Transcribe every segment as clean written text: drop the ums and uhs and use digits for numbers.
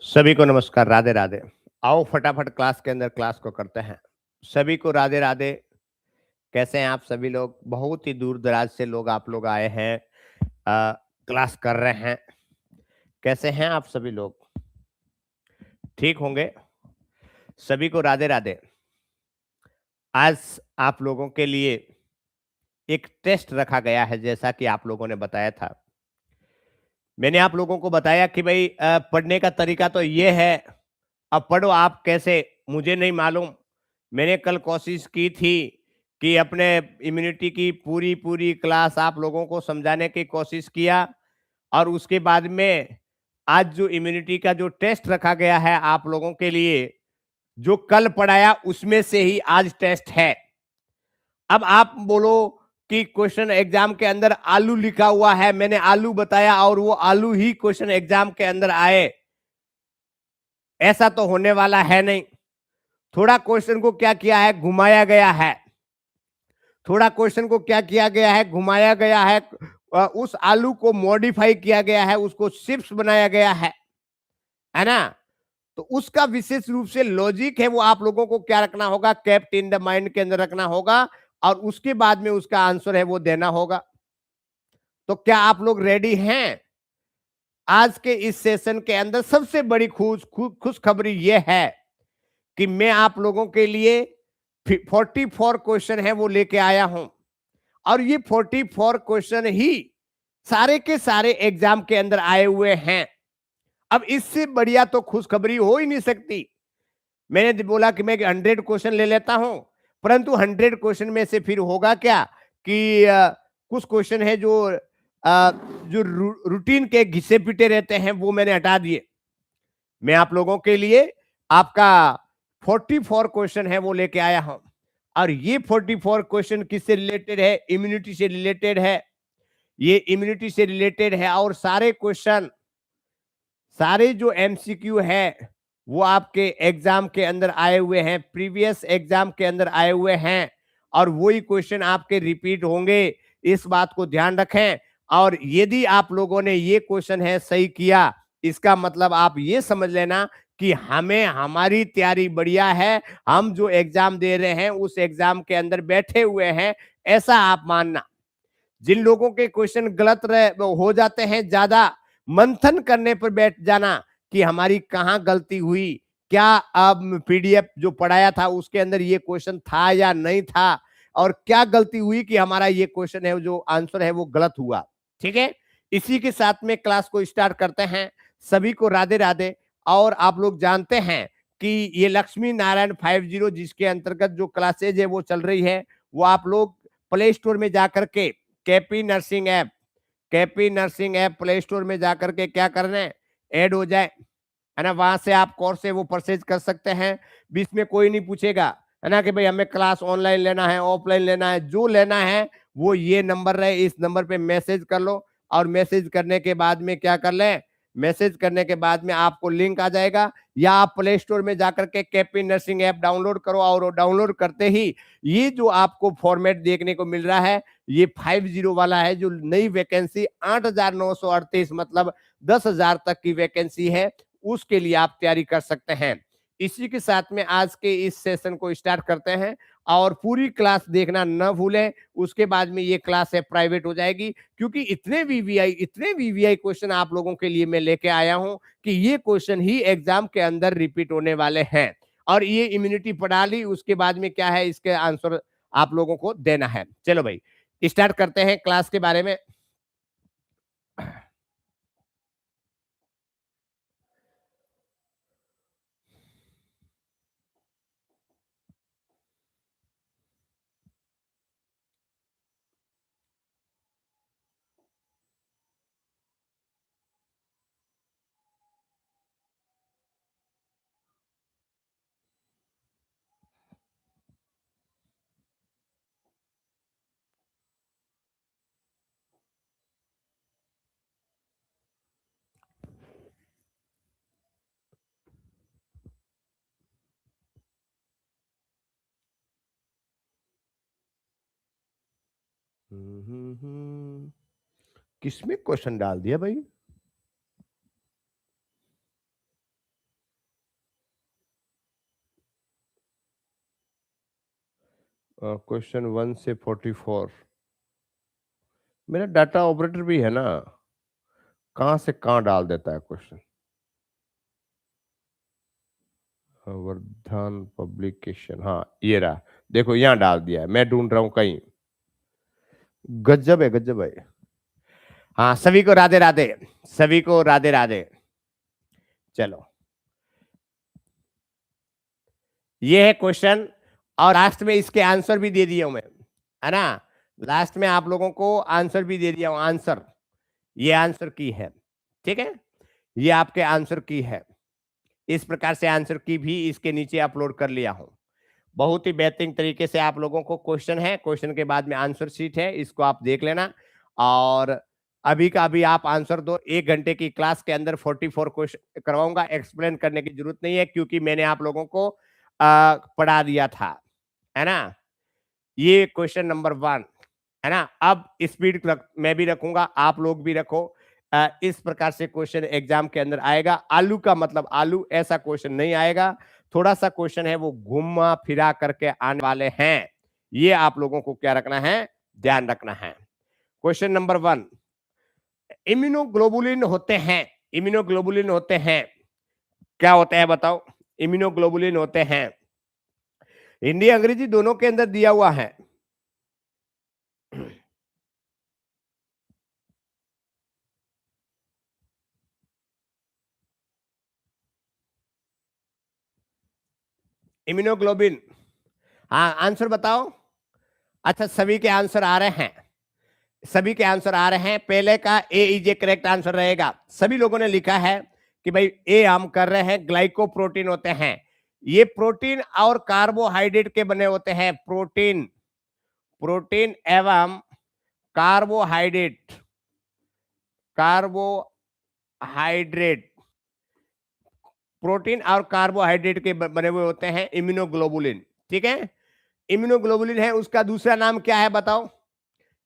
सभी को नमस्कार, राधे राधे। आओ फटाफट क्लास के अंदर क्लास को करते हैं। सभी को राधे राधे। कैसे हैं आप सभी लोग? बहुत ही दूर दराज से लोग आप लोग आए हैं, क्लास कर रहे हैं। कैसे हैं आप सभी लोग? ठीक होंगे? सभी को राधे राधे। आज आप लोगों के लिए एक टेस्ट रखा गया है, जैसा कि आप लोगों ने बताया था। मैंने आप लोगों को बताया कि भाई पढ़ने का तरीका तो ये है। अब पढ़ो आप कैसे, मुझे नहीं मालूम। मैंने कल कोशिश की थी कि अपने इम्यूनिटी की पूरी पूरी क्लास आप लोगों को समझाने की कोशिश किया, और उसके बाद में आज जो इम्यूनिटी का जो टेस्ट रखा गया है आप लोगों के लिए, जो कल पढ़ाया उसमें से ही आज टेस्ट है। अब आप बोलो कि क्वेश्चन एग्जाम के अंदर आलू लिखा हुआ है, मैंने आलू बताया और वो आलू ही क्वेश्चन एग्जाम के अंदर आए, ऐसा तो होने वाला है नहीं। थोड़ा क्वेश्चन को क्या किया है, घुमाया गया है। थोड़ा क्वेश्चन को क्या किया गया है, घुमाया गया है। उस आलू को मॉडिफाई किया गया है, उसको चिप्स बनाया गया है ना। तो उसका विशेष रूप से लॉजिक है, वो आप लोगों को क्या रखना होगा, कैप्ट इन द माइंड के अंदर रखना होगा, और उसके बाद में उसका आंसर है वो देना होगा। तो क्या आप लोग रेडी हैं? आज के इस सेशन के अंदर सबसे बड़ी खुशखबरी ये है कि मैं आप लोगों के लिए 44 क्वेश्चन है वो लेके आया हूं, और ये 44 क्वेश्चन ही सारे के सारे एग्जाम के अंदर आए हुए हैं। अब इससे बढ़िया तो खुशखबरी हो ही नहीं सकती। मैंने बोला कि मैं 100 क्वेश्चन ले लेता हूं, परंतु 100 क्वेश्चन में से फिर होगा क्या कि कुछ क्वेश्चन है जो रूटीन के घिसे पिटे रहते हैं, वो मैंने हटा दिए। मैं आप लोगों के लिए आपका 44 क्वेश्चन है वो लेके आया हूं, और ये 44 क्वेश्चन किससे रिलेटेड है? इम्यूनिटी से रिलेटेड है। ये इम्यूनिटी से रिलेटेड है, और सारे क्वेश्चन, सारे जो एमसीक्यू है वो आपके एग्जाम के अंदर आए हुए हैं, प्रीवियस एग्जाम के अंदर आए हुए हैं, और वही क्वेश्चन आपके रिपीट होंगे। इस बात को ध्यान रखें। और यदि आप लोगों ने ये क्वेश्चन है सही किया, इसका मतलब आप ये समझ लेना कि हमें, हमारी तैयारी बढ़िया है, हम जो एग्जाम दे रहे हैं उस एग्जाम के अंदर बैठे हुए हैं, ऐसा आप मानना। जिन लोगों के क्वेश्चन गलत हो जाते हैं, ज्यादा मंथन करने पर बैठ जाना कि हमारी कहाँ गलती हुई, क्या अब पीडीएफ जो पढ़ाया था उसके अंदर ये क्वेश्चन था या नहीं था, और क्या गलती हुई कि हमारा ये क्वेश्चन है जो आंसर है वो गलत हुआ। ठीक है, इसी के साथ में क्लास को स्टार्ट करते हैं। सभी को राधे राधे। और आप लोग जानते हैं कि ये लक्ष्मी नारायण 50 जिसके अंतर्गत जो क्लासेज है वो चल रही है, वो आप लोग प्ले स्टोर में जाकर के KP nursing app, KP nursing app play store में जाकर के क्या करना है, ऐड हो जाए, है ना। वहां से आप कोर्स है वो परचेज कर सकते हैं। बीच में कोई नहीं पूछेगा, है ना, कि भाई हमें क्लास ऑनलाइन लेना है, ऑफलाइन लेना है। जो लेना है वो ये नंबर रहे, इस नंबर पे मैसेज कर लो, और मैसेज करने के बाद में क्या कर लें, मैसेज करने के बाद में आपको लिंक आ जाएगा, या आप प्ले स्टोर में जाकर के केपी नर्सिंग ऐप डाउनलोड करो, और डाउनलोड करते ही ये जो आपको फॉर्मेट देखने को मिल रहा है, ये 50 वाला है, जो नई वैकेंसी 8,938, मतलब 10,000 तक की वैकेंसी है, उसके लिए आप तैयारी कर सकते हैं। इसी के साथ में आज के इस सेशन को स्टार्ट करते हैं, और पूरी क्लास देखना न भूलें। उसके बाद में ये क्लास है प्राइवेट हो जाएगी, क्योंकि इतने वीवीआई क्वेश्चन आप लोगों के लिए मैं लेके आया हूं कि ये क्वेश्चन ही एग्जाम के अंदर रिपीट होने वाले हैं। और ये इम्यूनिटी पढ़ा ली, उसके बाद में क्या है, इसके आंसर आप लोगों को देना है। चलो भाई, स्टार्ट करते हैं क्लास के बारे में। किसमें क्वेश्चन डाल दिया भाई? क्वेश्चन 1 से 44। मेरा डाटा ऑपरेटर भी है ना, कहाँ से कहाँ डाल देता है क्वेश्चन। वर्धन पब्लिकेशन, हाँ ये रहा, देखो यहाँ डाल दिया है, मैं ढूंढ रहा हूँ कहीं। गजब है, गजब है। हाँ, सभी को राधे राधे, सभी को राधे राधे। चलो, ये है क्वेश्चन, और लास्ट में इसके आंसर भी दे दिया हूं मैं, है ना। लास्ट में आप लोगों को आंसर भी दे दिया हूं, आंसर, ये आंसर की है, ठीक है, ये आपके आंसर की है। इस प्रकार से आंसर की भी इसके नीचे अपलोड कर लिया हूं। बहुत ही बेहतरीन तरीके से आप लोगों को क्वेश्चन है, क्वेश्चन के बाद में आंसर शीट है, इसको आप देख लेना। और अभी का अभी आप आंसर दो। 1 घंटे की क्लास के अंदर 44 क्वेश्चन करवाऊंगा, एक्सप्लेन करने की जरूरत नहीं है, क्योंकि मैंने आप लोगों को पढ़ा दिया था, है ना। ये क्वेश्चन नंबर 1, है ना। अब स्पीड मैं भी रखूंगा, आप लोग भी रखो। इस प्रकार से क्वेश्चन एग्जाम के अंदर आएगा। आलू का मतलब आलू, ऐसा क्वेश्चन नहीं आएगा। थोड़ा सा क्वेश्चन है वो घुमा फिरा करके आने वाले हैं, ये आप लोगों को क्या रखना है, ध्यान रखना है। क्वेश्चन नंबर 1, इम्यूनोग्लोबुलिन होते हैं, इम्यूनोग्लोबुलिन होते हैं, क्या होते हैं बताओ। इम्यूनोग्लोबुलिन होते हैं, हिंदी अंग्रेजी दोनों के अंदर दिया हुआ है। इम्यूनोग्लोबिन, हाँ आंसर बताओ। अच्छा, सभी के आंसर आ रहे हैं, सभी के आंसर आ रहे हैं। पहले का ए इज ए करेक्ट आंसर रहेगा। सभी लोगों ने लिखा है कि भाई ए हम कर रहे हैं। ग्लाइकोप्रोटीन होते हैं, ये प्रोटीन और कार्बोहाइड्रेट के बने होते हैं। प्रोटीन, प्रोटीन एवं कार्बोहाइड्रेट, कार्बोहाइड्रेट, प्रोटीन और कार्बोहाइड्रेट के बने हुए होते हैं इम्यूनोग्लोबुलिन, ठीक है। इम्यूनोग्लोबुलिन है, उसका दूसरा नाम क्या है बताओ।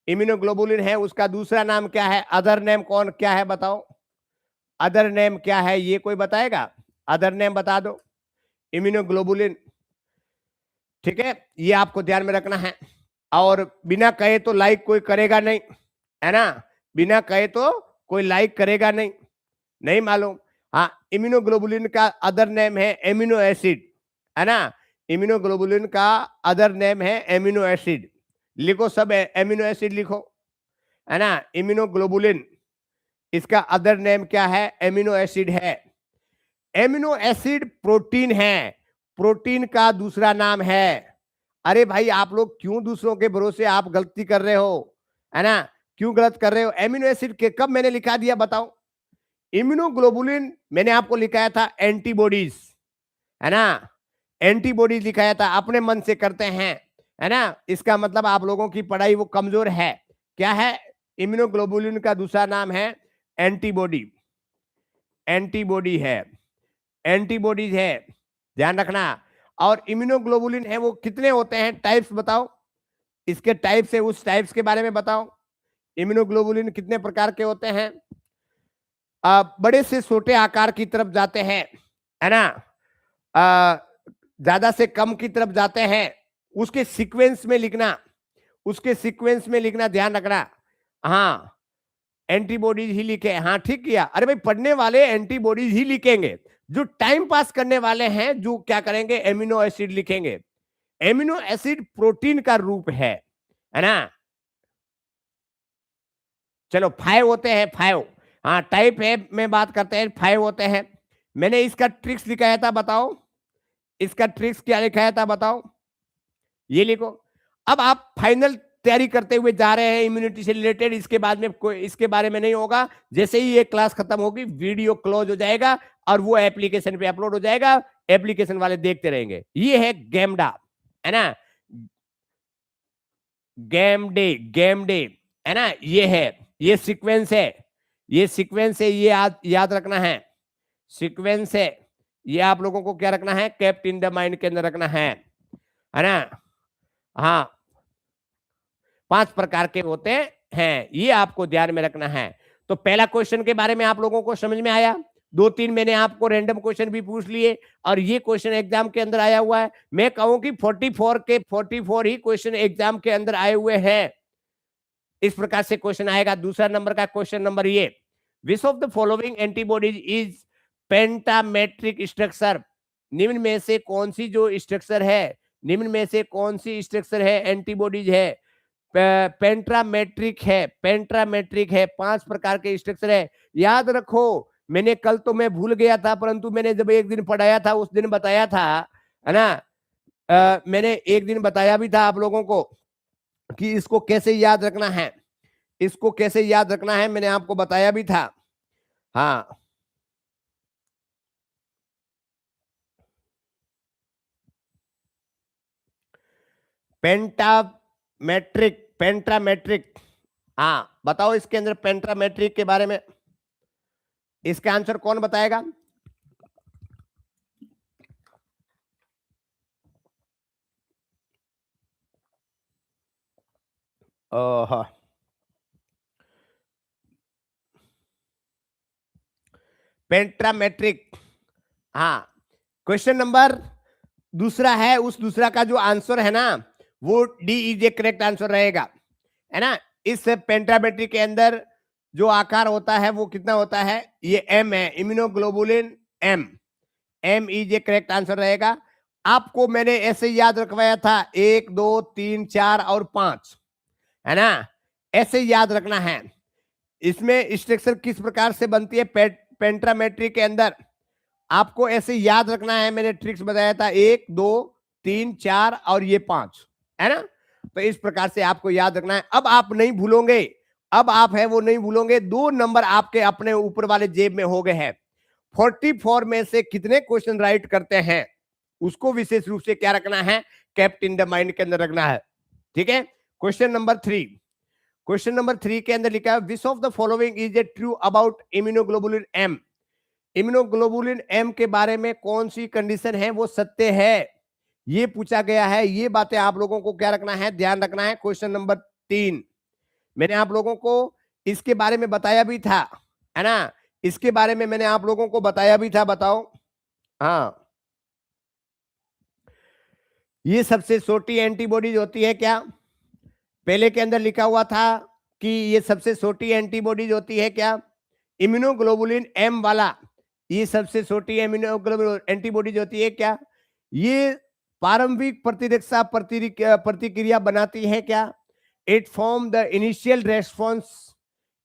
इम्यूनोग्लोबुलिन है, उसका दूसरा नाम क्या है। अदर नेम कौन क्या है बताओ, अदर नेम क्या है, ये कोई बताएगा। अदर नेम बता दो इम्यूनोग्लोबुलिन, ठीक है, ये आपको ध्यान में रखना है। और बिना कहे तो लाइक कोई करेगा नहीं, है ना, बिना कहे तो कोई लाइक करेगा नहीं, नहीं मालूम। हाँ, इम्यूनोग्लोबुलिन का अदर नेम है एमिनो एसिड, है ना। इम्यूनोग्लोबुलिन का अदर नेम है एमिनो एसिड, लिखो सब एमिनो एसिड लिखो, है ना। इम्यूनोग्लोबुलिन, इसका अदर नेम क्या है, एमिनो एसिड है। एमिनो एसिड प्रोटीन है, प्रोटीन का दूसरा नाम है। अरे भाई, आप लोग क्यों दूसरों के भरोसे आप गलती कर रहे हो, है ना, क्यों गलत कर रहे हो। एमिनो एसिड के कब मैंने लिखा दिया बताओ। इम्यूनोग्लोबुलिन मैंने आपको लिखाया था एंटीबॉडीज, है ना, एंटीबॉडीज लिखाया था, अपने मन से करते हैं, है ना। इसका मतलब आप लोगों की पढ़ाई वो कमजोर है। क्या है, इम्यूनोग्लोबुलिन का दूसरा नाम है एंटीबॉडी, एंटीबॉडी है, एंटीबॉडीज है, ध्यान रखना। और इम्यूनोग्लोबुलिन है वो कितने होते हैं, टाइप्स बताओ, इसके टाइप्स है, उस टाइप्स के बारे में बताओ। इम्यूनोग्लोबुलिन कितने प्रकार के होते हैं। बड़े से छोटे आकार की तरफ जाते हैं, है ना, ज्यादा से कम की तरफ जाते हैं। उसके सीक्वेंस में लिखना, उसके सीक्वेंस में लिखना, ध्यान रखना। हाँ, एंटीबॉडीज ही लिखे, हाँ ठीक किया। अरे भाई, पढ़ने वाले एंटीबॉडीज ही लिखेंगे, जो टाइम पास करने वाले हैं जो क्या करेंगे, एमिनो एसिड लिखेंगे। एमिनो एसिड प्रोटीन का रूप है ना। चलो 5 होते हैं, 5, हाँ टाइप है में बात करते हैं, 5 होते हैं। मैंने इसका ट्रिक्स लिखाया था, बताओ इसका ट्रिक्स क्या लिखाया था बताओ, ये लिखो। अब आप फाइनल तैयारी करते हुए जा रहे हैं इम्यूनिटी से रिलेटेड, इसके बाद में कोई इसके बारे में नहीं होगा। जैसे ही ये क्लास खत्म होगी, वीडियो क्लोज हो जाएगा और वो एप्लीकेशन पे अपलोड हो जाएगा, एप्लीकेशन वाले देखते रहेंगे। ये है गेमडा, है ना, गेम डे, गेम डे, है ना, ये है, ये सीक्वेंस है, ये सीक्वेंस है, ये याद रखना है, सीक्वेंस है। ये आप लोगों को क्या रखना है, केप्ट इन द माइंड के अंदर रखना है ना। हाँ, 5 प्रकार के होते हैं, ये आपको ध्यान में रखना है। तो पहला क्वेश्चन के बारे में आप लोगों को समझ में आया। 2-3 मैंने आपको रैंडम क्वेश्चन भी पूछ लिए और ये क्वेश्चन एग्जाम के अंदर आया हुआ है। मैं कहूं कि 44 के 44 ही क्वेश्चन एग्जाम के अंदर आए हुए हैं। इस प्रकार से क्वेश्चन आएगा। दूसरा नंबर का क्वेश्चन नंबर ये, which of the following antibodies is pentametric structure? निम्न में से कौन सी जो स्ट्रक्चर है, निम्न में से कौन सी स्ट्रक्चर है एंटीबॉडीज है, पेंट्रामेट्रिक है, पेंट्रामेट्रिक है। 5 प्रकार के स्ट्रक्चर है। याद रखो, मैंने कल तो मैं भूल गया था, परंतु मैंने जब एक दिन पढ़ाया था उस दिन बताया था, है ना। मैंने एक दिन बताया भी था आप लोगों को कि इसको कैसे याद रखना है, इसको कैसे याद रखना है, मैंने आपको बताया भी था। हाँ, पेंटामेट्रिक, पेंटामेट्रिक। हाँ बताओ इसके अंदर पेंटामेट्रिक के बारे में, इसका आंसर कौन बताएगा? ओह, पेंटामेट्रिक। हाँ, क्वेश्चन नंबर दूसरा है, उस दूसरा का जो आंसर है ना वो D is a correct answer रहेगा, है ना। इस पेंटामेट्रिक के अंदर जो आकार होता है वो कितना होता है? ये एम है, immunoglobulin M. M is a correct answer रहेगा। आपको मैंने ऐसे याद रखवाया था 1 2 3 4 और 5, है ना। ऐसे याद रखना है। इसमें स्ट्रक्चर किस प्रकार से बनती है पेंटामेट्रिक के अंदर, आपको ऐसे याद रखना है। मैंने ट्रिक्स बताया था 1 2 3 4 और ये 5, है ना। तो इस प्रकार से आपको याद रखना है। अब आप नहीं भूलोगे, अब आप है वो नहीं भूलोगे। 2 नंबर आपके अपने ऊपर वाले जेब में हो गए हैं। 44 में से कितने क्वेश्चन राइट करते हैं उसको विशेष रूप से क्या रखना है, केप्ट इन द माइंड के अंदर रखना है। ठीक है। क्वेश्चन नंबर 3, क्वेश्चन नंबर 3 के अंदर लिखा है, which of the following is a true about immunoglobulin M? Immunoglobulin M के बारे में कौन सी कंडीशन है वो सत्य है, ये पूछा गया है। ये बातें आप लोगों को क्या रखना है, ध्यान रखना है। क्वेश्चन नंबर 3 मैंने आप लोगों को इसके बारे में बताया भी था, है ना। इसके बारे में मैंने आप लोगों को बताया भी था। बताओ, हाँ, ये सबसे छोटी एंटीबॉडीज होती है क्या? पहले के अंदर लिखा हुआ था कि ये सबसे छोटी एंटीबॉडीज होती है क्या? इम्यूनोग्लोबुलिन एम वाला, ये सबसे छोटी इम्यूनोग्लोबुलिन एंटीबॉडीज होती है क्या? ये प्रारंभिक प्रतिरक्षा प्रतिक्रिया बनाती है क्या? It form the initial response,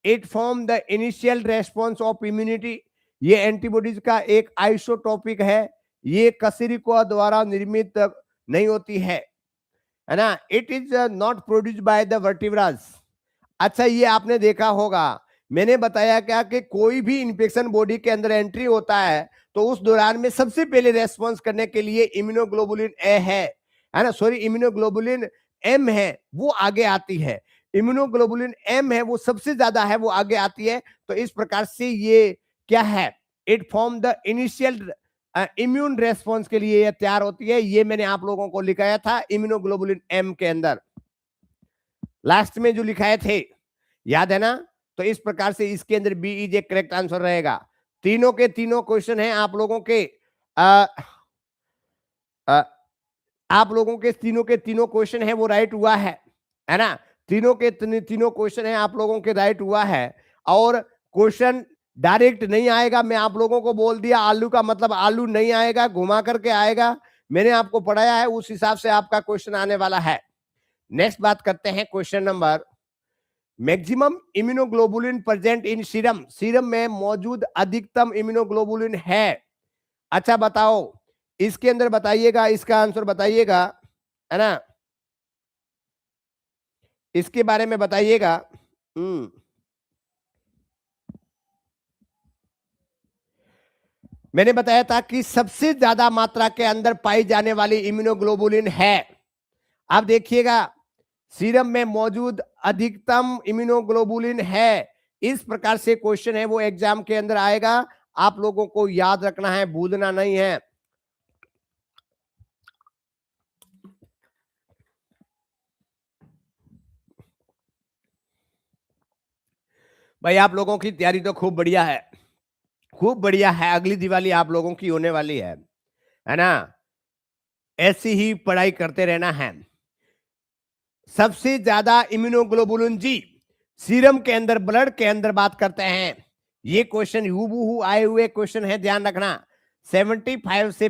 it form the initial response of immunity. ये एंटीबॉडीज का एक आइसोटॉपिक है, ये कशेरुकियों द्वारा निर्मित नहीं होती है ना। It is not produced by the vertebras. अच्छा, ये आपने देखा होगा, मैंने बताया क्या कि कोई भी इंफेक्शन बॉडी के अंदर एंट्री होता है तो उस दौरान में सबसे पहले रेस्पॉन्स करने के लिए इम्यूनोग्लोबुलिन ए है ना, सॉरी इम्यूनोग्लोबुलिन एम है वो आगे आती है। इम्यूनोग्लोबुलिन एम है वो सबसे ज्यादा है, वो आगे आती है। तो इस प्रकार से ये क्या है, it form the initial immune response के लिए ये तैयार होती है। ये मैंने आप लोगों को लिखाया था इम्यूनोग्लोबुलिन एम के अंदर, लास्ट में जो लिखाए थे, याद है ना। तो इस प्रकार से इसके अंदर B is a correct answer रहेगा। तीनों के तीनों क्वेश्चन हैं आप लोगों के, आप लोगों के तीनों क्वेश्चन है वो राइट हुआ है ना। तीनों के तीनों क्वेश्चन है आप लोगों के राइट हुआ है। और क्वेश्चन डायरेक्ट नहीं आएगा, मैं आप लोगों को बोल दिया आलू का मतलब आलू नहीं आएगा, घुमा करके आएगा। मैंने आपको पढ़ाया है उस हिसाब से आपका क्वेश्चन आने वाला है। नेक्स्ट बात करते हैं question number, maximum immunoglobulin present in serum, serum में मौजूद अधिकतम इम्यूनोग्लोबुलिन है। अच्छा बताओ, इसके अंदर बताइएगा, इसका आंसर बताइएगा, है ना, इसके बारे में बताइएगा। मैंने बताया था कि सबसे ज्यादा मात्रा के अंदर पाई जाने वाली इम्यूनोग्लोबुलिन है। अब देखिएगा, सीरम में मौजूद अधिकतम इम्यूनोग्लोबुलिन है। इस प्रकार से क्वेश्चन है वो एग्जाम के अंदर आएगा, आप लोगों को याद रखना है, भूलना नहीं है। भाई आप लोगों की तैयारी तो खूब बढ़िया है। खूब बढ़िया है, अगली दिवाली आप लोगों की होने वाली है ना? ऐसी ही पढ़ाई करते रहना है। सबसे ज्यादा इम्यूनोग्लोबुलिन जी सीरम के अंदर, ब्लड के अंदर बात करते हैं। ये क्वेश्चन हूबहू आए हुए क्वेश्चन है, ध्यान रखना। 75 से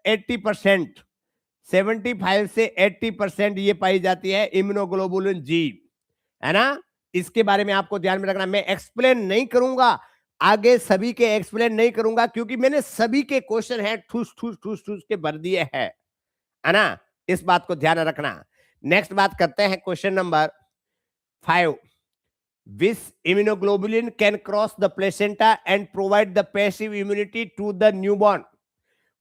80%, 75 से 80% ये पाई जाती है इम्यूनोग्लोबुलिन जी, है ना? इसके बारे में आपको ध्यान में रखना। मैं एक्सप्लेन नहीं करूंगा आगे, सभी के एक्सप्लेन नहीं करूंगा, क्योंकि मैंने सभी के क्वेश्चन है ठूस ठूस ठूस ठूस के भर दिए हैं, है ना? इस बात को ध्यान रखना। नेक्स्ट बात करते हैं question number 5। Which immunoglobulin can cross the placenta and provide the passive immunity to the newborn?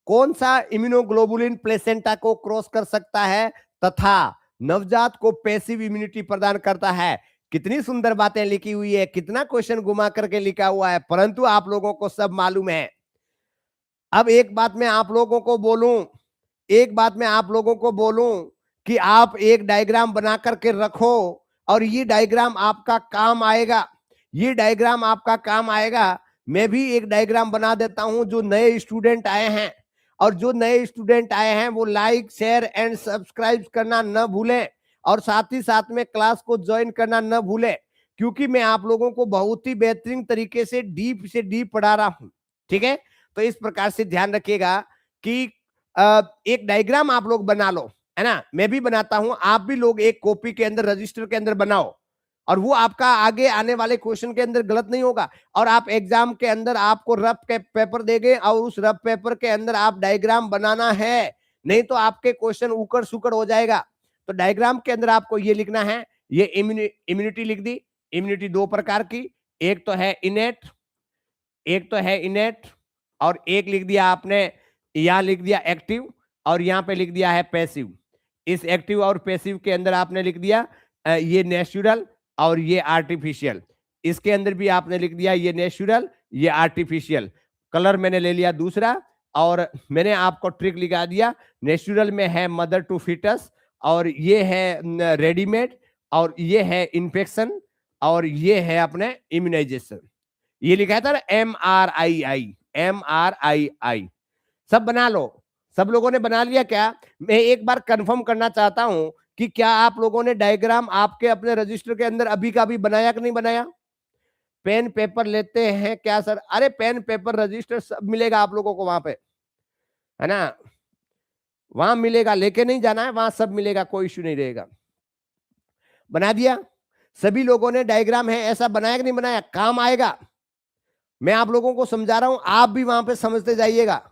कौन सा इम्यूनोग्लोबुलिन प्लेसेंटा को क्रॉस कर सकता है तथा नवजात को पैसिव इम्यूनिटी प्रदान करता है? कितनी सुंदर बातें लिखी हुई है, कितना क्वेश्चन घुमा करके लिखा हुआ है, परंतु आप लोगों को सब मालूम है। अब एक बात मैं आप लोगों को बोलूं, एक बात मैं आप लोगों को बोलूं कि आप एक डायग्राम बना करके रखो, और ये डायग्राम आपका काम आएगा, ये डायग्राम आपका काम आएगा। मैं भी एक डायग्राम बना देता हूं। जो नए स्टूडेंट आए हैं, और जो नए स्टूडेंट आए हैं, वो लाइक शेयर एंड सब्सक्राइब करना न भूलें, और साथ ही साथ में क्लास को ज्वाइन करना न भूलें, क्योंकि मैं आप लोगों को बहुत ही बेहतरीन तरीके से डीप पढ़ा रहा हूं। ठीक है, तो इस प्रकार से ध्यान रखिएगा कि एक डायग्राम आप लोग बना लो, है ना? मैं भी बनाता हूं, आप भी लोग एक कॉपी के अंदर, रजिस्टर के अंदर बनाओ, और वो आपका आगे आने वाले क्वेश्चन के अंदर गलत नहीं होगा। और आप एग्जाम के अंदर आपको रफ के पेपर देंगे, और उस रफ पेपर के अंदर आप डायग्राम बनाना है, नहीं तो आपके क्वेश्चन उकड़ सुकड़ हो जाएगा। तो डायग्राम के अंदर आपको ये लिखना है। ये इम्यूनिटी लिख दी। इम्यूनिटी दो प्रकार की, एक तो है इनेट, एक तो है इनेट, और एक लिख दिया आपने, यहां लिख दिया एक्टिव, और यहां पे लिख दिया है पैसिव। इस एक्टिव और पैसिव के अंदर आपने लिख दिया ये नेचुरल और ये आर्टिफिशियल। इसके अंदर भी आपने लिख दिया ये नेचुरल, ये आर्टिफिशियल। कलर मैंने ले लिया दूसरा, और मैंने आपको ट्रिक लिखा दिया। नेचुरल में है मदर टू फिटस, और ये है रेडीमेड, और ये है इन्फेक्शन, और ये है अपने इम्यूनाइजेशन। ये लिखा था ना MRII, MRII। सब बना लो। सब लोगों ने बना लिया क्या? मैं एक बार कंफर्म करना चाहता हूं कि क्या आप लोगों ने डायग्राम आपके अपने रजिस्टर के अंदर अभी का अभी बनाया कि नहीं बनाया? पेन पेपर लेते हैं क्या सर? अरे पेन पेपर रजिस्टर सब मिलेगा आप लोगों को वहां पे, है ना? वहां मिलेगा, लेके नहीं जाना है, वहां सब मिलेगा, कोई इश्यू नहीं रहेगा। बना दिया सभी लोगों ने डायग्राम? है ऐसा बनाया कि नहीं बनाया? काम आएगा। मैं आप लोगों को समझा रहा हूं, आप भी वहां पे समझते जाइएगा।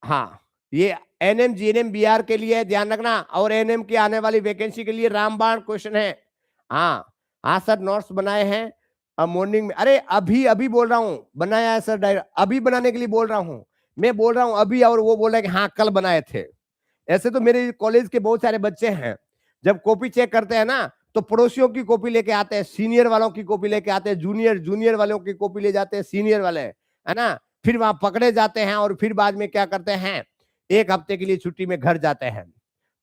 हाँ, ये एनएम जीएनएम बीआर के लिए ध्यान रखना, और एनएम की आने वाली वैकेंसी के लिए रामबाण क्वेश्चन है। हाँ हाँ सर, नोट्स बनाए हैं मॉर्निंग में। अरे अभी अभी बोल रहा हूँ, बनाया है सर, अभी बनाने के लिए बोल रहा हूँ। मैं बोल रहा हूँ अभी, और वो बोल रहा है कि हाँ कल बनाए थे। ऐसे तो मेरे कॉलेज के बहुत सारे बच्चे हैं, जब कॉपी चेक करते हैं ना, तो पड़ोसियों की कॉपी लेके आते हैं, सीनियर वालों की कॉपी लेके आते हैं, जूनियर वालों की कॉपी ले जाते हैं सीनियर वाले, है ना? फिर वहां पकड़े जाते हैं, और फिर बाद में क्या करते हैं, एक हफ्ते के लिए छुट्टी में घर जाते हैं।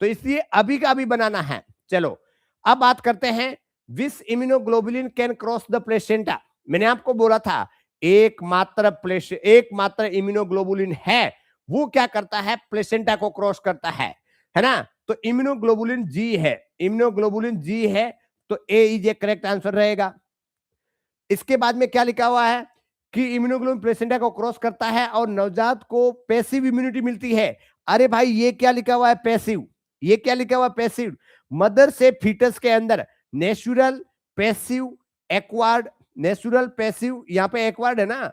तो इसलिए अभी का अभी बनाना है। चलो अब बात करते हैं, which immunoglobulin can cross the placenta? मैंने आपको बोला था एकमात्र इम्यूनोग्लोबुलिन है, वो क्या करता है, प्लेसेंटा को क्रॉस करता है ना? तो इम्यूनोग्लोबुलिन जी है, इम्यूनोग्लोबुलिन जी है, तो ए इज ए करेक्ट आंसर रहेगा। इसके बाद में क्या लिखा हुआ है कि इम्यूनोग्लोबुलिन प्लेसेंटा को क्रॉस करता है और नवजात को पैसिव इम्यूनिटी मिलती है। अरे भाई ये क्या लिखा हुआ है, पैसिव? ये क्या लिखा हुआ है, पैसिव? मदर से फीटस के अंदर natural, passive, acquired. Natural, passive, यहाँ पे एक्वायर्ड है ना,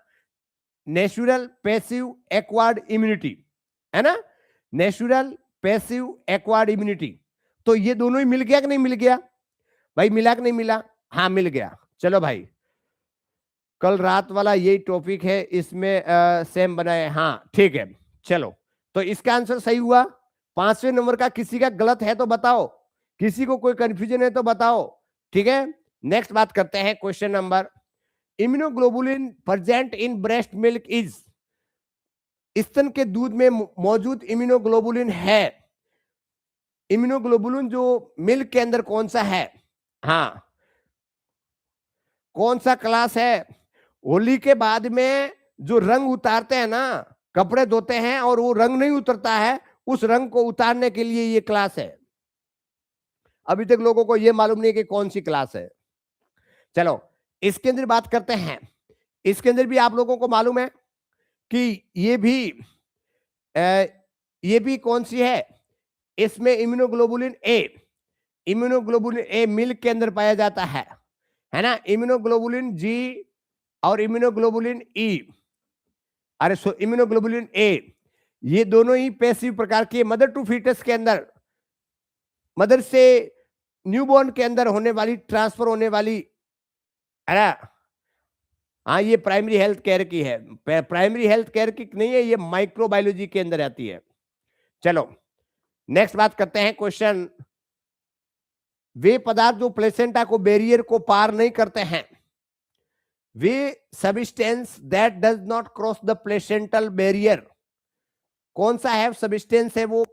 नेचुरल, पैसिव, एक्वायर्ड इम्यूनिटी, है ना? Natural, passive, acquired immunity. तो ये दोनों ही मिल गया कि नहीं मिल गया भाई? मिला कि नहीं मिला? हाँ मिल गया। चलो भाई, कल रात वाला यही टॉपिक है, इसमें सेम बनाए। हाँ ठीक है, चलो तो इसका आंसर सही हुआ। 5वें नंबर का किसी का गलत है तो बताओ, किसी को कोई कंफ्यूजन है तो बताओ। ठीक है, नेक्स्ट बात करते हैं question number, immunoglobulin present in breast milk is? स्तन के दूध में मौजूद इम्यूनोग्लोबुलिन है। इम्यूनोग्लोबुलिन जो मिल्क के अंदर कौन सा है? हाँ, कौन सा क्लास है? होली के बाद में जो रंग उतारते हैं ना, कपड़े धोते हैं और वो रंग नहीं उतरता है, उस रंग को उतारने के लिए ये क्लास है। अभी तक लोगों को ये मालूम नहीं कि कौन सी क्लास है। चलो इसके अंदर बात करते हैं। इसके अंदर भी आप लोगों को मालूम है कि ये भी कौन सी है, इसमें immunoglobulin A, immunoglobulin A milk के अंदर पाया जाता है ना। इम्यूनोग्लोबुलिन जी और इम्यूनोग्लोबुलिन ई, अरे सो इम्यूनोग्लोबुलिन ए, ये दोनों ही पैसिव प्रकार की मदर टू फीटस के अंदर, मदर से न्यूबॉर्न के अंदर होने वाली, ट्रांसफर होने वाली, है ना। हाँ ये प्राइमरी हेल्थ केयर की है, प्राइमरी हेल्थ केयर की नहीं है, ये माइक्रोबायोलॉजी के अंदर आती है। चलो नेक्स्ट बात करते हैं। क्वेश्चन, वे पदार्थ जो प्लेसेंटा को बैरियर को पार नहीं करते हैं, वे substance that does not cross the placental barrier, कौन सा है सब्सटेंस है वो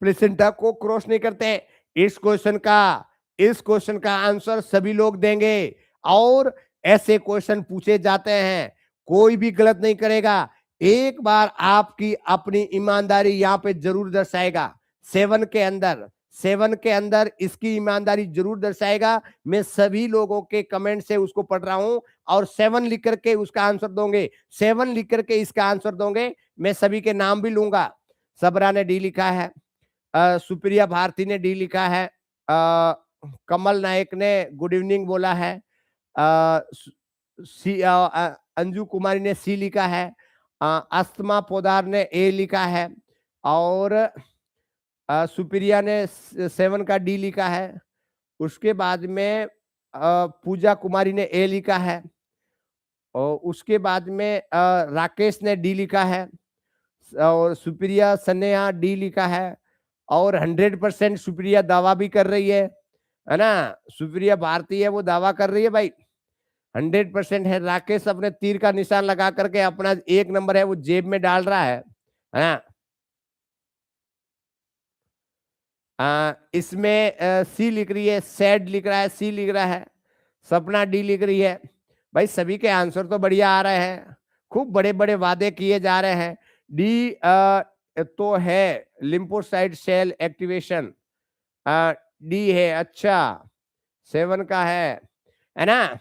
प्लेसेंटा को क्रॉस नहीं करते हैं? इस क्वेश्चन का आंसर सभी लोग देंगे और ऐसे क्वेश्चन पूछे जाते हैं, कोई भी गलत नहीं करेगा। एक बार आपकी अपनी ईमानदारी यहां पे जरूर दर्शाएगा। 7 के अंदर इसकी ईमानदारी जरूर दर्शाएगा। मैं सभी लोगों के कमेंट से उसको पढ़ रहा हूं और 7 लिख करके उसका आंसर दोगे, 7 लिख करके इसका आंसर दोगे। मैं सभी के नाम भी लूंगा। सबरा ने डी लिखा है, सुप्रिया भारती ने डी लिखा है, कमल नायक ने गुड इवनिंग बोला है, अंजू कुमारी ने सी लिखा है, अस्थमा पोदार ने ए लिखा है और सुप्रिया ने 7 का डी लिखा है। उसके बाद में पूजा कुमारी ने ए लिखा है और उसके बाद में राकेश ने डी लिखा है और सुप्रिया सन्या डी लिखा है और 100% सुप्रिया दावा भी कर रही है ना। सुप्रिया भारती है वो दावा कर रही है भाई, 100% है। राकेश अपने तीर का निशान लगा करके अपना 1 नंबर है वो जेब में डाल रहा है ना। इसमें सी लिख रही है, सैड लिख रहा है, सी लिख रहा है, सपना डी लिख रही है। भाई सभी के आंसर तो बढ़िया आ रहे हैं, खूब बड़े बड़े वादे किए जा रहे हैं। डी तो है लिम्फोसाइट सेल एक्टिवेशन, डी है। अच्छा 7 का है ना।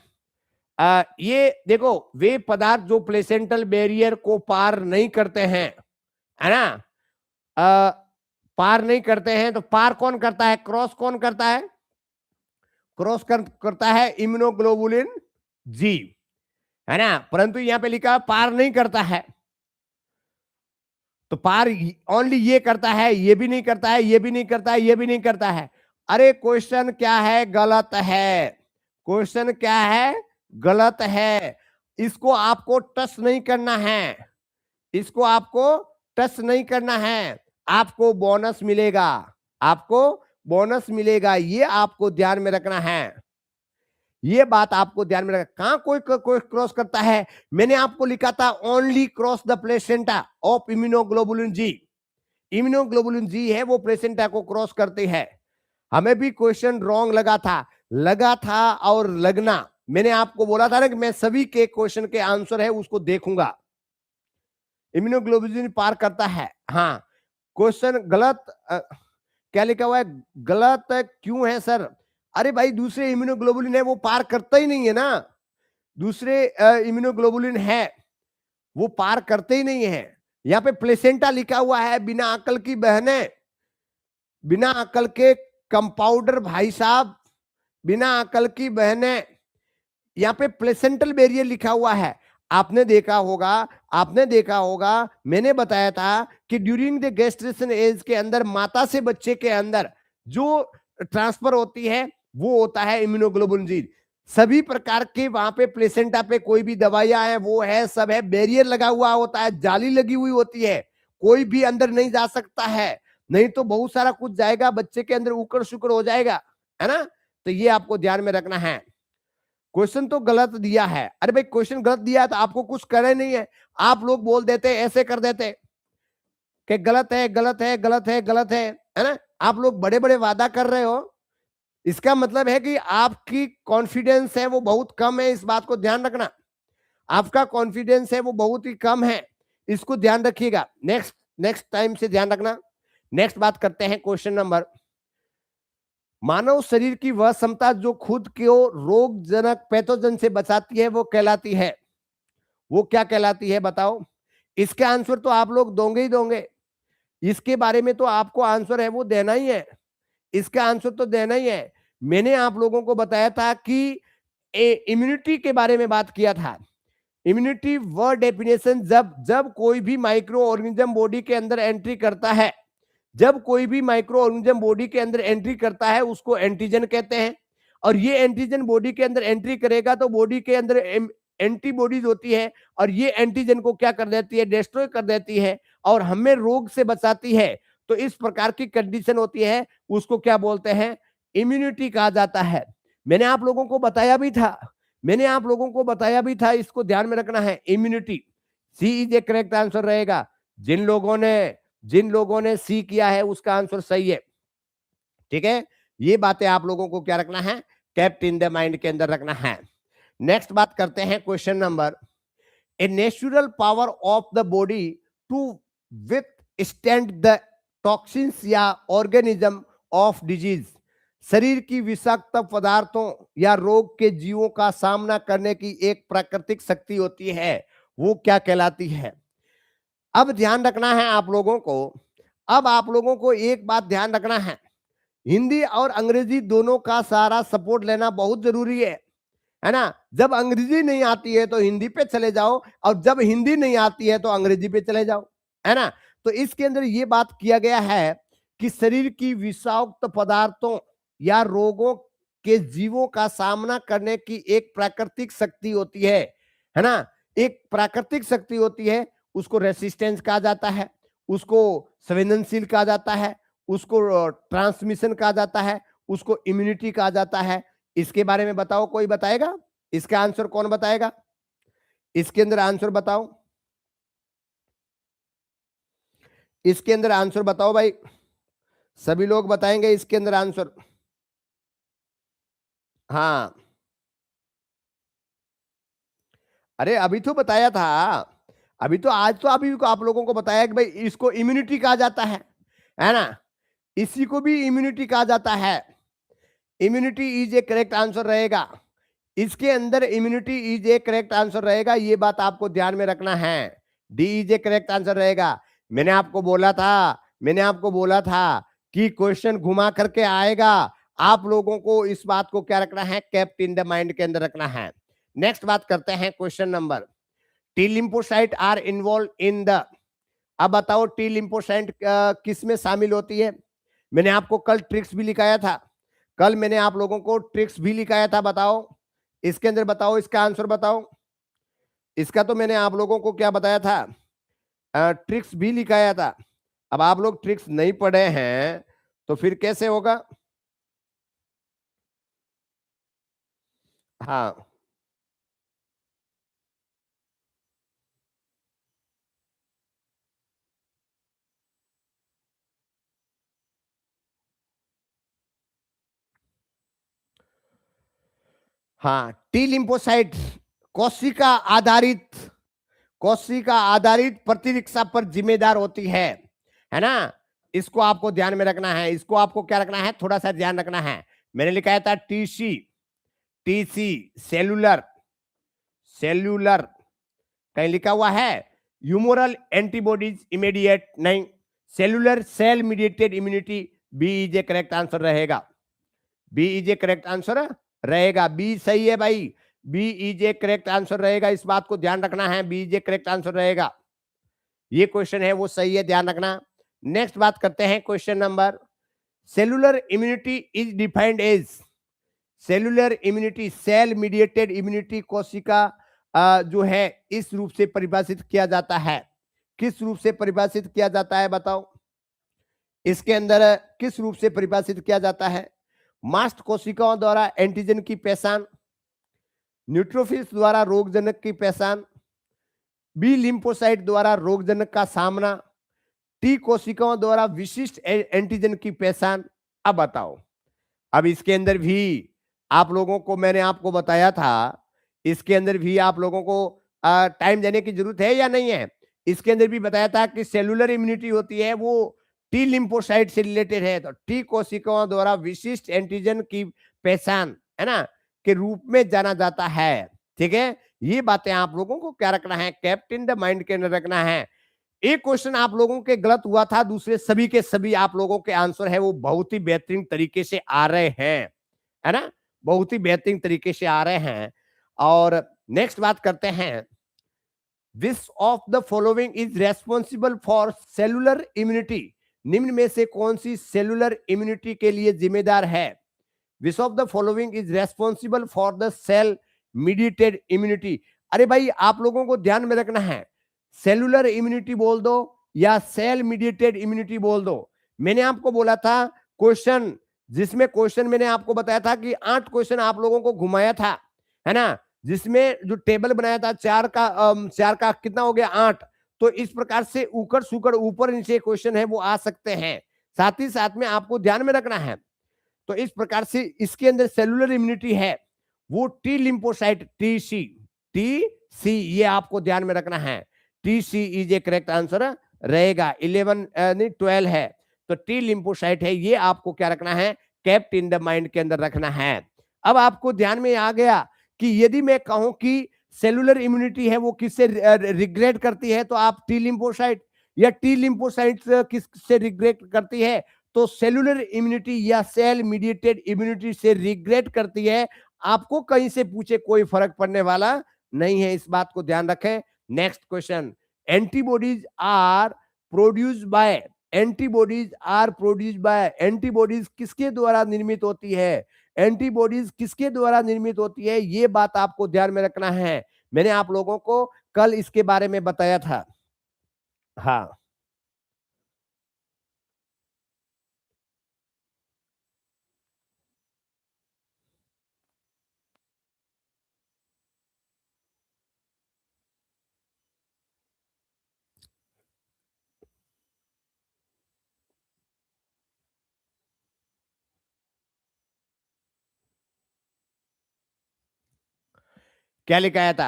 ये देखो, वे पदार्थ जो प्लेसेंटल बैरियर को पार नहीं करते हैं, है ना। पार नहीं करते हैं तो पार कौन करता है, क्रॉस कौन करता है? क्रॉस करता है इम्यूनोग्लोबुलिन जी, है ना। परंतु यहां पे लिखा पार नहीं करता है, तो पार ओनली ये करता है, ये भी नहीं करता है, ये भी नहीं करता है, ये भी नहीं करता है। अरे क्वेश्चन क्या है? गलत है। क्वेश्चन क्या है? गलत है। इसको आपको टच नहीं करना है, इसको आपको टच नहीं करना है। आपको बोनस मिलेगा, आपको बोनस मिलेगा, ये आपको ध्यान में रखना है। ये बात आपको ध्यान में रखना। कहां कोई क्रॉस करता है? मैंने आपको लिखा था only cross the placenta of immunoglobulin G. Immunoglobulin G है वो प्लेसेंटा को क्रॉस करती है। हमें भी क्वेश्चन रॉन्ग लगा था और लगना, मैंने आपको बोला था ना कि मैं सभी के क्वेश्चन के आंसर है उसको देखूंगा। इम्यूनोग्लोबुलिन पार करता है, हाँ। क्वेश्चन गलत क्या लिखा हुआ है? गलत क्यों है सर? अरे भाई दूसरे इम्यूनोग्लोबुलिन है वो पार करता ही नहीं है ना। दूसरे इम्यूनोग्लोबुलिन है वो पार करते ही नहीं है। यहाँ पे प्लेसेंटा लिखा हुआ है, बिना अकल की बहने, बिना अकल के कंपाउंडर भाई साहब, बिना अकल की बहने, यहाँ पे प्लेसेंटल बैरियर लिखा हुआ है। आपने देखा होगा, मैंने बताया था कि ड्यूरिंग द गेस्टेशन एज के अंदर माता से बच्चे के अंदर जो ट्रांसफर होती है वो होता है इम्यूनोग्लोबुलिन जी। सभी प्रकार के वहां पे प्लेसेंटा पे कोई भी दवाइयां है वो है, सब है, बैरियर लगा हुआ होता है, जाली लगी हुई होती है, कोई भी अंदर नहीं जा सकता है, नहीं तो बहुत सारा कुछ जाएगा बच्चे के अंदर, उकड़ सुकड़ हो जाएगा, है ना। तो ये आपको ध्यान में रखना है। क्वेश्चन तो गलत दिया है। अरे भाई क्वेश्चन गलत दिया है तो आपको कुछ करे नहीं है, आप लोग बोल देते, ऐसे कर देते कि गलत है, गलत है, गलत है, गलत है ना। आप लोग बड़े बड़े वादा कर रहे हो, इसका मतलब है कि आपकी कॉन्फिडेंस है वो बहुत कम है, इस बात को ध्यान रखना। आपका कॉन्फिडेंस है वो बहुत ही कम है, इसको ध्यान रखिएगा। नेक्स्ट नेक्स्ट टाइम से ध्यान रखना। नेक्स्ट बात करते हैं क्वेश्चन नंबर, मानव शरीर की वह क्षमता जो खुद को रोगजनक पैथोजन से बचाती है वो कहलाती है, वो क्या कहलाती है बताओ। इसके आंसर तो आप लोग दोगे ही दोगे, इसके बारे में तो आपको आंसर है वो देना ही है, इसका आंसर तो देना ही है। मैंने आप लोगों को बताया था कि इम्यूनिटी के बारे में बात किया था। इम्यूनिटी वह डेफिनेशन, जब जब कोई भी माइक्रो ऑर्गेनिज्म बॉडी के अंदर एंट्री करता है, जब कोई भी माइक्रो ऑर्गेनिज्म बॉडी के अंदर एंट्री करता है उसको एंटीजन कहते हैं। और ये एंटीजन बॉडी के अंदर एंट्री करेगा तो बॉडी के अंदर एंटीबॉडीज होती है, और ये एंटीजन को क्या कर देती है, डिस्ट्रॉय कर देती है और हमें रोग से बचाती है। तो इस प्रकार की कंडीशन होती है, उसको क्या बोलते हैं, इम्यूनिटी कहा जाता है। मैंने आप लोगों को बताया भी था, मैंने आप लोगों को बताया भी था, इसको ध्यान में रखना है। Immunity, C is a correct answer रहेगा। जिन लोगों ने सी किया है उसका आंसर सही है, ठीक है। ये बातें आप लोगों को क्या रखना है, केप्ट इन द माइंड के अंदर रखना है। नेक्स्ट बात करते हैं question number, a natural power of the body to withstand the toxins या ऑर्गेनिज्म ऑफ डिजीज, शरीर की विषाक्त पदार्थों या रोग के जीवों का सामना करने की एक प्राकृतिक शक्ति होती है, वो क्या कहलाती है। अब ध्यान रखना है आप लोगों को, अब आप लोगों को एक बात ध्यान रखना है, हिंदी और अंग्रेजी दोनों का सारा सपोर्ट लेना बहुत जरूरी है ना। जब अंग्रेजी नहीं आती है तो हिंदी पे चले जाओ, और जब हिंदी नहीं आती है तो अंग्रेजी पे चले जाओ, है ना। तो इसके अंदर ये बात किया गया है कि शरीर की विषाक्त पदार्थों या रोगों के जीवों का सामना करने की एक प्राकृतिक शक्ति होती है ना। एक प्राकृतिक शक्ति होती है, उसको रेसिस्टेंस कहा जाता है, उसको संवेदनशील कहा जाता है, उसको ट्रांसमिशन कहा जाता है, उसको इम्यूनिटी कहा जाता है। इसके बारे में बताओ, कोई बताएगा, इसका आंसर कौन बताएगा, इसके अंदर आंसर बताओ, इसके अंदर आंसर बताओ भाई, सभी लोग बताएंगे इसके अंदर आंसर। हाँ, अरे अभी तो बताया था, अभी तो आज तो अभी आप लोगों को बताया कि भाई इसको इम्यूनिटी कहा जाता है ना, इसी को भी इम्यूनिटी कहा जाता है। Immunity is a correct answer रहेगा, इसके अंदर immunity is a correct answer रहेगा, ये बात आपको ध्यान में रखना है। D is a correct answer रहेगा। मैंने आपको बोला था कि क्वेश्चन घुमा करके आएगा, आप लोगों को इस बात को क्या रखना है, केप्ट इन द माइंड के अंदर रखना है। नेक्स्ट बात करते हैं question number, T lymphocyte are involve in the, अब बताओ टी लिम्फोसाइट किस में शामिल होती है। मैंने आपको कल ट्रिक्स भी लिखाया था, कल मैंने आप लोगों को ट्रिक्स भी लिखाया था, बताओ इसके अंदर, बताओ इसका आंसर बताओ। इसका तो मैंने आप लोगों को क्या बताया था, ट्रिक्स भी लिखाया था। अब आप लोग ट्रिक्स नहीं पढ़े हैं तो फिर कैसे होगा। हाँ, हाँ, टी लिम्फोसाइट कोशिका आधारित प्रतिरक्षा पर जिम्मेदार होती है ना। इसको आपको ध्यान में रखना है, इसको आपको क्या रखना है, थोड़ा सा ध्यान रखना है। मैंने लिखाया था टीसी सेलुलर, कहीं लिखा हुआ है ह्यूमोरल एंटीबॉडीज इमीडिएट, नहीं, cellular cell mediated immunity, B is a correct answer रहेगा, B is a correct answer रहेगा, बी सही है भाई, B is a correct answer रहेगा, इस बात को ध्यान रखना है, B is a correct answer रहेगा। ये क्वेश्चन है वो सही है, ध्यान रखना। नेक्स्ट बात करते हैं question number, cellular immunity is defined as, cellular immunity cell mediated immunity कोशिका जो है इस रूप से परिभाषित किया जाता है, किस रूप से परिभाषित किया जाता है बताओ, इसके अंदर किस रूप से परिभाषित किया जाता है। मास्ट कोशिकाओं द्वारा एंटीजन की पहचान, न्यूट्रोफिल्स द्वारा रोगजनक की पहचान, बी लिम्फोसाइट द्वारा रोगजनक का सामना, टी कोशिकाओं द्वारा विशिष्ट एंटीजन की पहचान। अब बताओ, अब इसके अंदर भी आप लोगों को मैंने आपको बताया था, इसके अंदर भी आप लोगों को टाइम देने की जरूरत है या नहीं है? इसके अंदर भी बताया था कि सेलुलर इम्यूनिटी होती है वो टी लिम्फोसाइट से रिलेटेड है, तो टी कोशिकाओं द्वारा विशिष्ट एंटीजन की पहचान, है ना, के रूप में जाना जाता है। ठीक है, ये बातें आप लोगों को क्या रखना है, केप्ट इन द माइंड के अंदर रखना है। एक क्वेश्चन आप लोगों के गलत हुआ था, दूसरे सभी के सभी आप लोगों के आंसर है वो बहुत ही बेहतरीन तरीके से आ रहे हैं, है ना, बहुत ही बेहतरीन तरीके से आ रहे हैं। और नेक्स्ट बात करते हैं, विच of the following is responsible for cellular immunity, निम्न में से कौन सी सेलुलर इम्यूनिटी के लिए जिम्मेदार है? Which of the following is responsible for the cell mediated immunity. अरे भाई आप लोगों को ध्यान में रखना है, सेलुलर इम्यूनिटी बोल दो या सेल मीडिएटेड इम्यूनिटी बोल दो। मैंने आपको बोला था क्वेश्चन, जिसमें क्वेश्चन मैंने आपको बताया था कि 8 क्वेश्चन आप लोगों को घुमाया था, है ना, जिसमें जो टेबल बनाया था 4 का कितना हो गया 8। तो इस प्रकार से उकड़ सुकड़ ऊपर नीचे क्वेश्चन है वो आ सकते हैं, साथ ही साथ में आपको ध्यान में रखना है। तो इस प्रकार से इसके अंदर सेलुलर इम्यूनिटी है वो टी लिम्फोसाइट, टी सी ये आपको ध्यान में रखना है। T C is a correct answer रहेगा। 11 नहीं 12 है, तो टी लिम्फोसाइट है, ये आपको क्या रखना है, केप्ट इन द माइंड के अंदर रखना है। अब आपको ध्यान में आ गया कि यदि मैं कहूं कि सेलुलर इम्यूनिटी है वो किससे रिग्रेट करती है, तो आप टी लिम्फोसाइट, या टी लिम्फोसाइट किससे रिग्रेट करती है, तो सेलुलर इम्यूनिटी या सेल मीडिएटेड इम्यूनिटी से रिग्रेट करती है। आपको कहीं से पूछे कोई फर्क पड़ने वाला नहीं है, इस बात को ध्यान रखें। Next question, antibodies are produced by, antibodies are produced by, antibodies किसके द्वारा निर्मित होती है, एंटीबॉडीज किसके द्वारा निर्मित होती है, ये बात आपको ध्यान में रखना है। मैंने आप लोगों को कल इसके बारे में बताया था। हाँ, क्या लिखा आया था?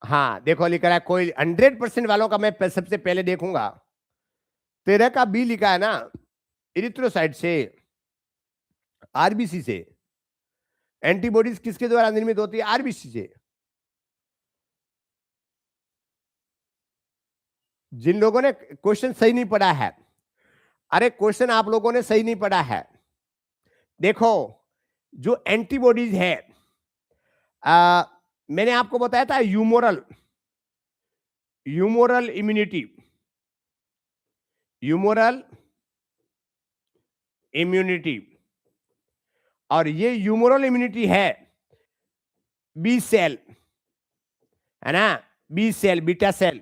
हाँ देखो लिखा है, कोई 100% वालों का मैं सबसे पहले देखूंगा। 13 का बी लिखा है ना, इरिथ्रोसाइट से, आरबीसी से। एंटीबॉडीज किसके द्वारा निर्मित होती है, आरबीसी से। जिन लोगों ने क्वेश्चन सही नहीं पढ़ा है, अरे क्वेश्चन आप लोगों ने सही नहीं पढ़ा है। देखो जो एंटीबॉडीज है, मैंने आपको बताया था humoral, humoral immunity, humoral immunity, और ये ह्यूमोरल इम्यूनिटी है बी सेल, है ना, बी सेल, बीटा सेल।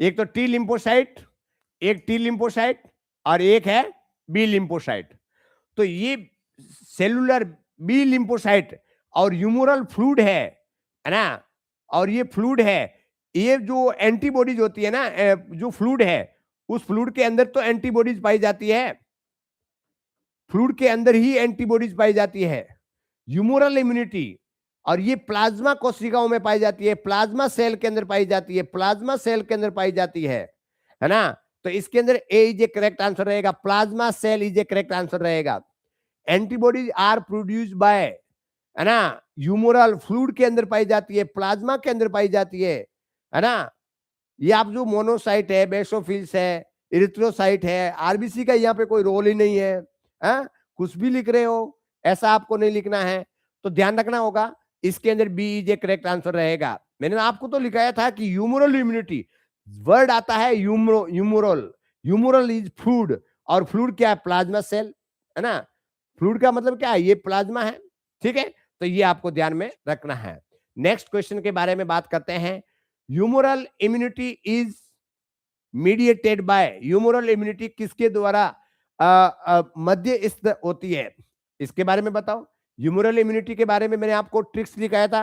एक तो टी लिम्फोसाइट, एक टी लिम्फोसाइट और एक है बी लिम्फोसाइट। तो ये सेलुलर बी लिम्फोसाइट और ह्यूमोरल फ्लूइड है ना, और ये फ्लूइड है, ये जो एंटीबॉडीज होती है ना, जो फ्लूइड है उस फ्लूइड के अंदर तो एंटीबॉडीज पाई जाती है, फ्लूइड के अंदर ही एंटीबॉडीज पाई जाती है। ह्यूमोरल इम्यूनिटी, और ये प्लाज्मा कोशिकाओं में पाई जाती है, प्लाज्मा सेल के अंदर पाई जाती है, प्लाज्मा सेल के अंदर पाई जाती है ना। तो इसके अंदर A is a correct answer रहेगा, plasma cell is a correct answer रहेगा। एंटीबॉडीज आर प्रोड्यूस्ड बाय, है ना, ह्यूमोरल फ्लूइड के अंदर पाई जाती है, प्लाज्मा के अंदर पाई जाती है ना। ये आप जो मोनोसाइट है, बेसोफिल्स है, इरिथ्रोसाइट है, आरबीसी का यहाँ पे कोई रोल ही नहीं है। कुछ भी लिख रहे हो, ऐसा आपको नहीं लिखना है, तो ध्यान रखना होगा। इसके अंदर B is a correct answer रहेगा। मैंने आपको तो लिखाया था कि ह्यूमोरल इम्यूनिटी, वर्ड आता है ह्यूमोरल, ह्यूमोरल इज फ्लूइड, और फ्लूइड क्या है, प्लाज्मा सेल, है ना। फ्लूइड का मतलब क्या है, ये प्लाज्मा है, ठीक है, तो ये आपको ध्यान में रखना है। नेक्स्ट क्वेश्चन के बारे में बात करते हैं, humoral immunity is mediated by, humoral immunity किसके द्वारा मध्यस्थ होती है, इसके बारे में बताओ। ह्यूमोरल इम्यूनिटी के बारे में मैंने आपको ट्रिक्स दिखाया था,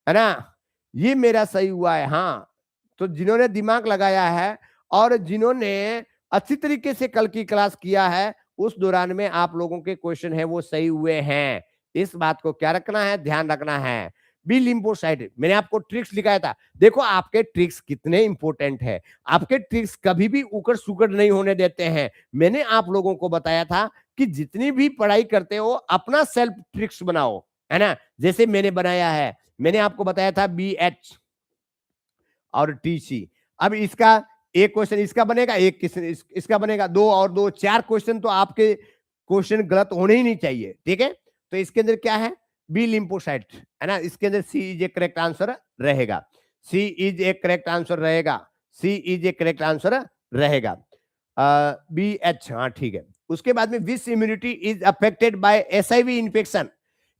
है ना, ये मेरा सही हुआ है। हाँ, तो जिन्होंने दिमाग लगाया है और जिन्होंने अच्छी तरीके से कल की क्लास किया है, उस दौरान में आप लोगों के क्वेश्चन है वो सही हुए हैं। इस बात को क्या रखना है, ध्यान रखना है। B lymphocyte. मैंने आपको ट्रिक्स दिखाया था, देखो आपके ट्रिक्स कितने इंपॉर्टेंट है, आपके ट्रिक्स कभी भी उकड़ सुकड़ नहीं होने देते हैं। मैंने आप लोगों को बताया था कि जितनी भी पढ़ाई करते हो अपना सेल्फ ट्रिक्स बनाओ, है ना। जैसे मैंने बनाया है, मैंने आपको बताया था बी एच और टी सी। अब इसका एक क्वेश्चन इसका बनेगा, एक इसका बनेगा, दो और दो, चार क्वेश्चन तो आपके क्वेश्चन गलत होने ही नहीं चाहिए, ठीक है। तो इसके अंदर क्या है, बी लिम्फोसाइट, है ना। इसके अंदर C is a correct answer रहेगा, C is a correct answer रहेगा, C is a correct answer रहेगा। बी एच, हाँ ठीक है। उसके बाद में which immunity is affected by SIV infection.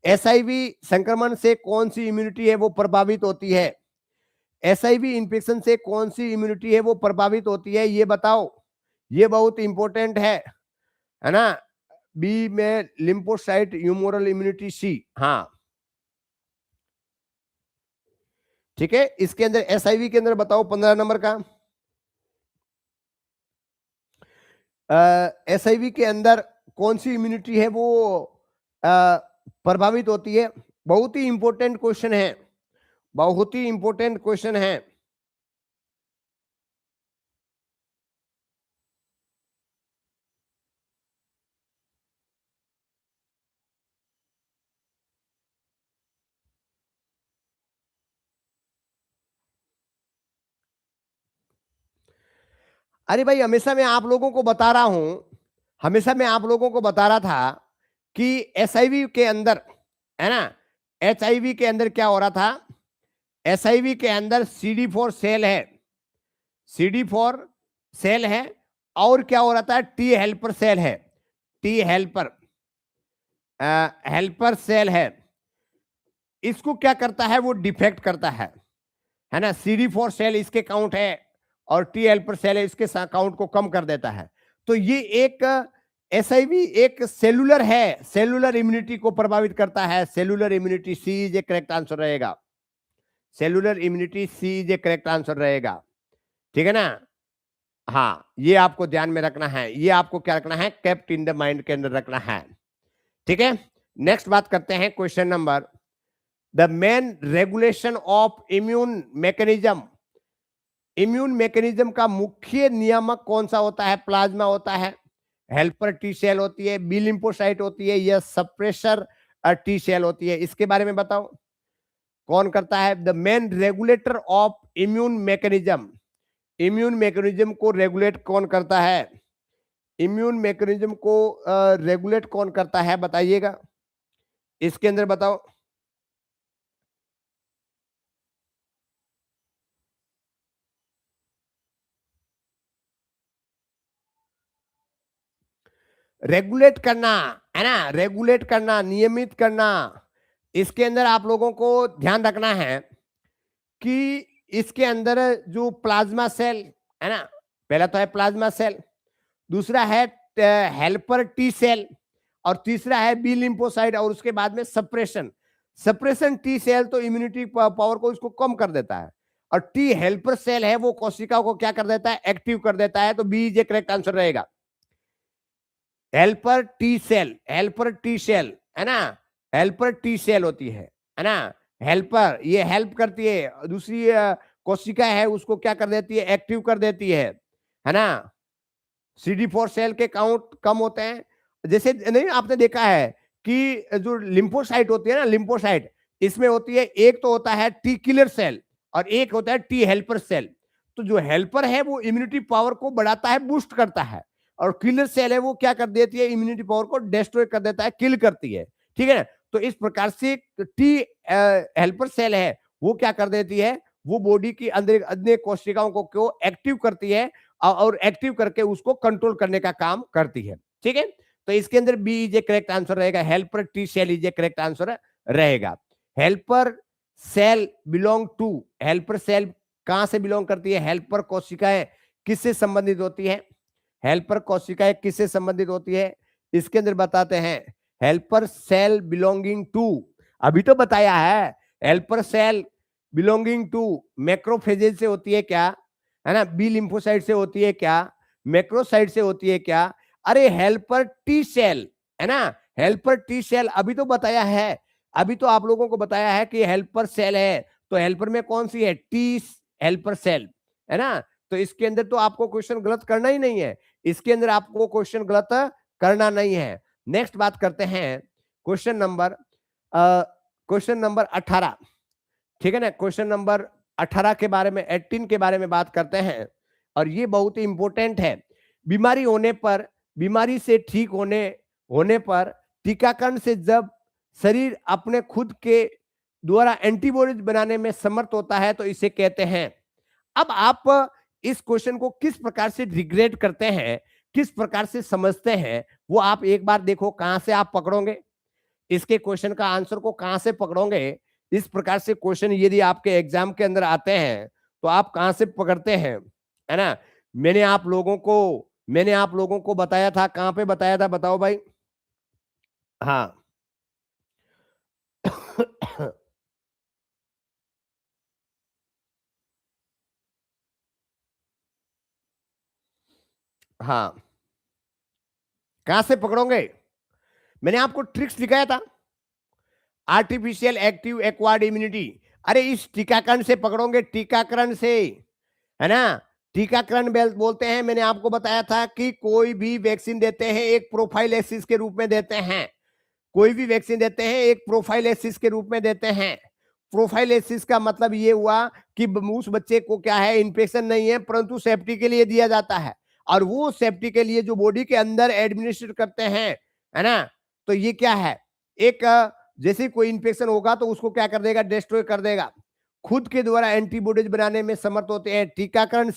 SIV संक्रमण से कौन सी इम्यूनिटी है वो प्रभावित होती है, एसआईवी इन्फेक्शन से कौन सी इम्यूनिटी है वो प्रभावित होती है, ये बताओ। ये बहुत इंपॉर्टेंट है ना। बी में लिम्फोसाइट, ह्यूमोरल इम्यूनिटी, सी, हाँ ठीक है। इसके अंदर एसआईवी के अंदर बताओ 15 नंबर का, एसआईवी के अंदर कौन सी इम्यूनिटी है वो प्रभावित होती है। बहुत ही इंपॉर्टेंट क्वेश्चन है, बहुत ही इंपॉर्टेंट क्वेश्चन है। अरे भाई, हमेशा मैं आप लोगों को बता रहा हूं, हमेशा मैं आप लोगों को बता रहा था कि एसआईवी के अंदर, है ना, एचआईवी के अंदर क्या हो रहा था, एसआईवी के अंदर CD4 सेल है, CD4 सेल है, और क्या हो रहा था, टी हेल्पर सेल है, टी हेल्पर हेल्पर सेल है। इसको क्या करता है, वो डिफेक्ट करता है ना। CD4 सेल इसके काउंट है और टी हेल्पर सेल है, इसके काउंट को कम कर देता है। तो ये एक एसआईवी एक सेलुलर है, सेलुलर इम्यूनिटी को प्रभावित करता है। Cellular immunity, C is a correct answer रहेगा, cellular immunity, C is a correct answer रहेगा, ठीक है ना। हाँ, ये आपको ध्यान में रखना है, ये आपको क्या रखना है, केप्ट इन द माइंड के अंदर रखना है, ठीक है। नेक्स्ट बात करते हैं, question number, the main regulation of immune mechanism. Immune mechanism का मुख्य नियामक कौन सा होता है, प्लाज्मा होता है, हेल्पर टी सेल होती है, बी लिम्फोसाइट होती है, या सप्रेसर टी सेल होती है, इसके बारे में बताओ। कौन करता है, the main regulator of immune mechanism. Immune mechanism को रेगुलेट कौन करता है, इम्यून मैकेनिज्म को रेगुलेट कौन करता है, बताइएगा इसके अंदर बताओ। रेगुलेट करना, है ना, रेगुलेट करना, नियमित करना। इसके अंदर आप लोगों को ध्यान रखना है कि इसके अंदर जो प्लाज्मा सेल है ना, पहला तो है प्लाज्मा सेल, दूसरा है हेल्पर टी सेल, और तीसरा है बी लिम्फोसाइट, और उसके बाद में सप्रेशन। सप्रेशन टी सेल तो इम्यूनिटी पावर को इसको कम कर देता है, और टी हेल्पर सेल है वो कोशिकाओं को क्या कर देता है, एक्टिव कर देता है। तो बी जे करेक्ट आंसर रहेगा। Helper T cell, helper T cell, है ना, हेल्पर टी सेल होती है ना। हेल्पर ये हेल्प करती है, दूसरी कोशिका है उसको क्या कर देती है, एक्टिव कर देती है ना। CD4 सेल के काउंट कम होते हैं, जैसे नहीं आपने देखा है कि जो लिम्फोसाइट होती है ना, लिम्फोसाइट इसमें होती है, एक तो होता है टी किलर सेल और एक होता है टी हेल्पर सेल। तो जो हेल्पर है वो इम्यूनिटी पावर को बढ़ाता है, बूस्ट करता है, और किलर सेल है वो क्या कर देती है, इम्यूनिटी पावर को डिस्ट्रॉय कर देता है, किल करती है, ठीक है ना। तो इस प्रकार से टी हेल्पर सेल है वो क्या कर देती है, वो बॉडी की अंदर अन्य कोशिकाओं को एक्टिव करती है, और एक्टिव करके उसको कंट्रोल करने का काम करती है, ठीक है। तो इसके अंदर B is a correct answer रहेगा, helper T cell is a correct answer रहेगा। Helper cell belong to, helper cell कहां से बिलोंग करती है, हेल्पर कोशिकाएं किससे संबंधित होती है, हेल्पर कोशिकाएं किससे संबंधित होती है, इसके अंदर बताते हैं। हेल्पर सेल बिलोंगिंग टू, अभी तो बताया है, helper cell belonging to macrophages से होती है क्या, है ना, बी लिम्फोसाइट से होती है क्या, मैक्रोसाइट से होती है क्या, अरे हेल्पर टी सेल, है ना, हेल्पर टी सेल अभी तो बताया है। अभी तो आप लोगों को बताया है कि हेल्पर सेल है, तो हेल्पर में कौन सी है, टी हेल्पर सेल, है ना। तो इसके अंदर तो आपको क्वेश्चन गलत करना ही नहीं है, इसके अंदर आपको क्वेश्चन गलत करना नहीं है। नेक्स्ट बात करते हैं क्वेश्चन नंबर 18, ठीक है ना। क्वेश्चन नंबर 18 के बारे में, 18 के बारे में बात करते हैं, और ये बहुत ही इंपॉर्टेंट है। बीमारी होने पर, बीमारी से ठीक होने पर टीकाकरण से जब शरीर अपने खुद के द्वारा एंटीबॉडीज बनाने में समर्थ होता है तो इसे कहते हैं। अब आप इस क्वेश्चन को किस प्रकार से रिग्रेट करते हैं, किस प्रकार से समझते हैं, वो आप एक बार देखो कहां से आप पकड़ोगे इसके क्वेश्चन का आंसर को, कहां से पकड़ोगे। इस प्रकार से क्वेश्चन यदि आपके एग्जाम के अंदर आते हैं तो आप कहां से पकड़ते हैं, है ना। मैंने आप लोगों को बताया था, कहां पे बताया था बताओ भाई। हाँ हाँ, कहां से पकड़ोगे, मैंने आपको ट्रिक्स दिखाया था। आर्टिफिशियल एक्टिव एक्वायर्ड इम्यूनिटी, अरे इस टीकाकरण से पकड़ोगे, टीकाकरण से, है ना। टीकाकरण बोलते हैं, मैंने आपको बताया था कि कोई भी वैक्सीन देते हैं एक प्रोफाइलेसिस के रूप में देते हैं, कोई भी वैक्सीन देते हैं एक प्रोफाइलेसिस के रूप में देते हैं। प्रोफाइलेसिस का मतलब ये हुआ कि उस बच्चे को क्या है, इन्फेक्शन नहीं है, परंतु सेफ्टी के लिए दिया जाता है, और वो सेफ्टी के लिए जो बॉडी के अंदर एडमिनिस्ट्रेट करते हैं, है ना। तो ये क्या है, एक जैसे कोई इन्फेक्शन होगा तो उसको क्या कर देगा, डिस्ट्रॉय कर देगा। खुद के द्वारा एंटीबॉडीज बनाने में समर्थ होते हैं टीकाकरण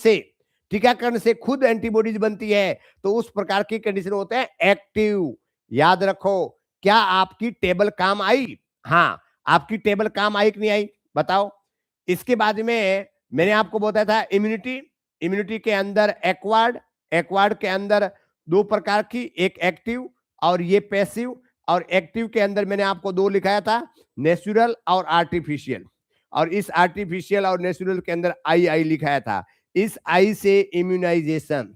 से खुद एंटीबॉडीज बनती है, तो उस प्रकार की कंडीशन होते हैं एक्टिव। याद रखो, क्या आपकी टेबल काम आई, हाँ आपकी टेबल काम आई कि नहीं आई बताओ। इसके बाद में मैंने आपको बताया था इम्यूनिटी के अंदर एक्वार्ड के अंदर दो प्रकार की, एक एक्टिव और ये पैसिव, और एक्टिव के अंदर मैंने आपको दो लिखाया था, नेचुरल और आर्टिफिशियल, और इस आर्टिफिशियल और नेचुरल के अंदर आई लिखाया था। इस आई से इम्यूनाइजेशन,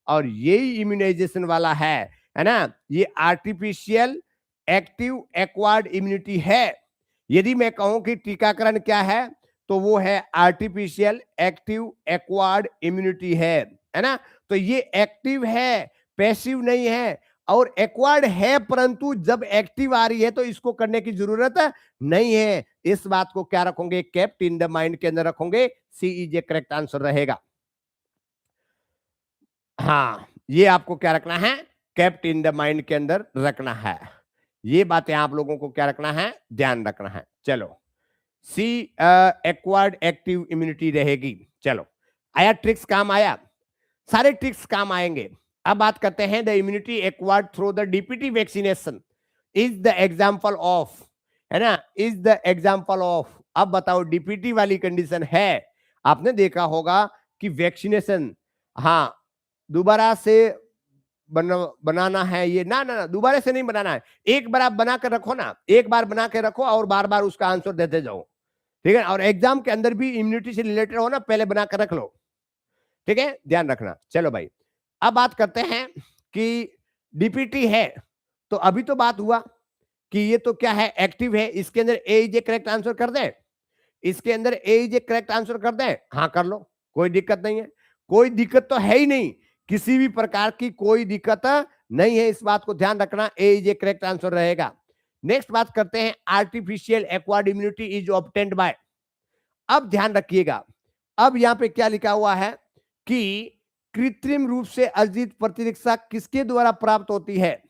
और यही इम्यूनाइजेशन वाला है ना, ये आर्टिफिशियल एक्टिव एक्वायर्ड इम्यूनिटी है। यदि मैं कहूं कि टीकाकरण क्या है, तो वो है आर्टिफिशियल एक्टिव एक्वायर्ड इम्यूनिटी है ना। तो ये एक्टिव है, पैसिव नहीं है, और एक्वायर्ड है, परंतु जब एक्टिव आ रही है तो इसको करने की जरूरत नहीं है। इस बात को क्या रखोगे, केप्ट इन द माइंड के अंदर रखोगे, सी इज ए करेक्ट आंसर रहेगा। हाँ, ये आपको क्या रखना है, केप्ट इन द माइंड के अंदर रखना है। ये बातें आप लोगों को क्या रखना है, ध्यान रखना है। चलो, सी एक्वायर्ड एक्टिव इम्यूनिटी रहेगी। चलो, आया ट्रिक्स काम आया, सारे ट्रिक्स काम आएंगे। अब बात करते हैं the immunity acquired through the DPT vaccination is the example of, है ना, इज द एग्जांपल ऑफ। अब बताओ, डीपीटी वाली कंडीशन है, आपने देखा होगा कि वैक्सीनेशन, हाँ दोबारा से बनाना है ये, ना दोबारा से नहीं बनाना है, एक बार आप बना कर रखो ना, एक बार बना के रखो और बार बार उसका आंसर देते जाओ, ठीक है। और एग्जाम के अंदर भी इम्यूनिटी से रिलेटेड हो ना, पहले बना कर रख लो, ठीक है, ध्यान रखना। चलो भाई, अब बात करते हैं कि डीपीटी है, तो अभी तो बात हुआ कि ये तो क्या है, एक्टिव है, इसके अंदर A is a correct answer कर दें, इसके अंदर A is a correct answer कर दें, हाँ कर लो, कोई दिक्कत नहीं है, कोई दिक्कत तो है ही नहीं, किसी भी प्रकार की कोई दिक्कत नहीं है, इस बात को ध्यान रखना, ए इज ए करेक्ट आंसर रहेगा। नेक्स्ट बात करते हैं, artificial acquired immunity is obtained by. अब ध्यान रखिएगा, अब यहां पे क्या लिखा हुआ है कि कृत्रिम रूप से अर्जित प्रतिरक्षा किसके द्वारा प्राप्त होती है,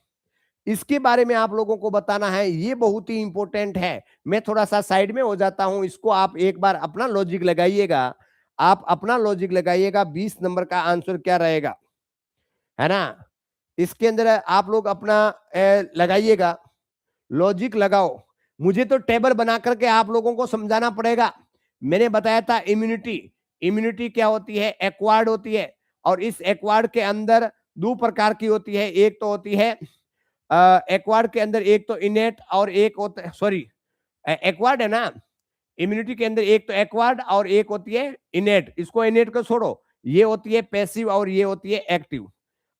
इसके बारे में आप लोगों को बताना है, ये बहुत ही इंपॉर्टेंट है। मैं थोड़ा सा साइड में हो जाता हूं, इसको आप एक बार अपना लॉजिक लगाइएगा, आप अपना लॉजिक लगाइएगा, 20 नंबर का आंसर क्या रहेगा, है ना। इसके अंदर आप लोग अपना लगाइएगा, लॉजिक लगाओ, मुझे तो टेबल बना करके आप लोगों को समझाना पड़ेगा। मैंने बताया था इम्यूनिटी क्या होती है, एक्वायर्ड होती है, और इस एक्वायर्ड के अंदर दो प्रकार की होती है, एक तो होती है एक्वायर्ड के अंदर एक तो इनेट और एक होता है, सॉरी एक्वायर्ड है ना, इम्यूनिटी के अंदर एक तो एक्वायर्ड और एक होती है इनेट, इसको इनेट को छोड़ो, ये होती है पैसिव और ये होती है एक्टिव,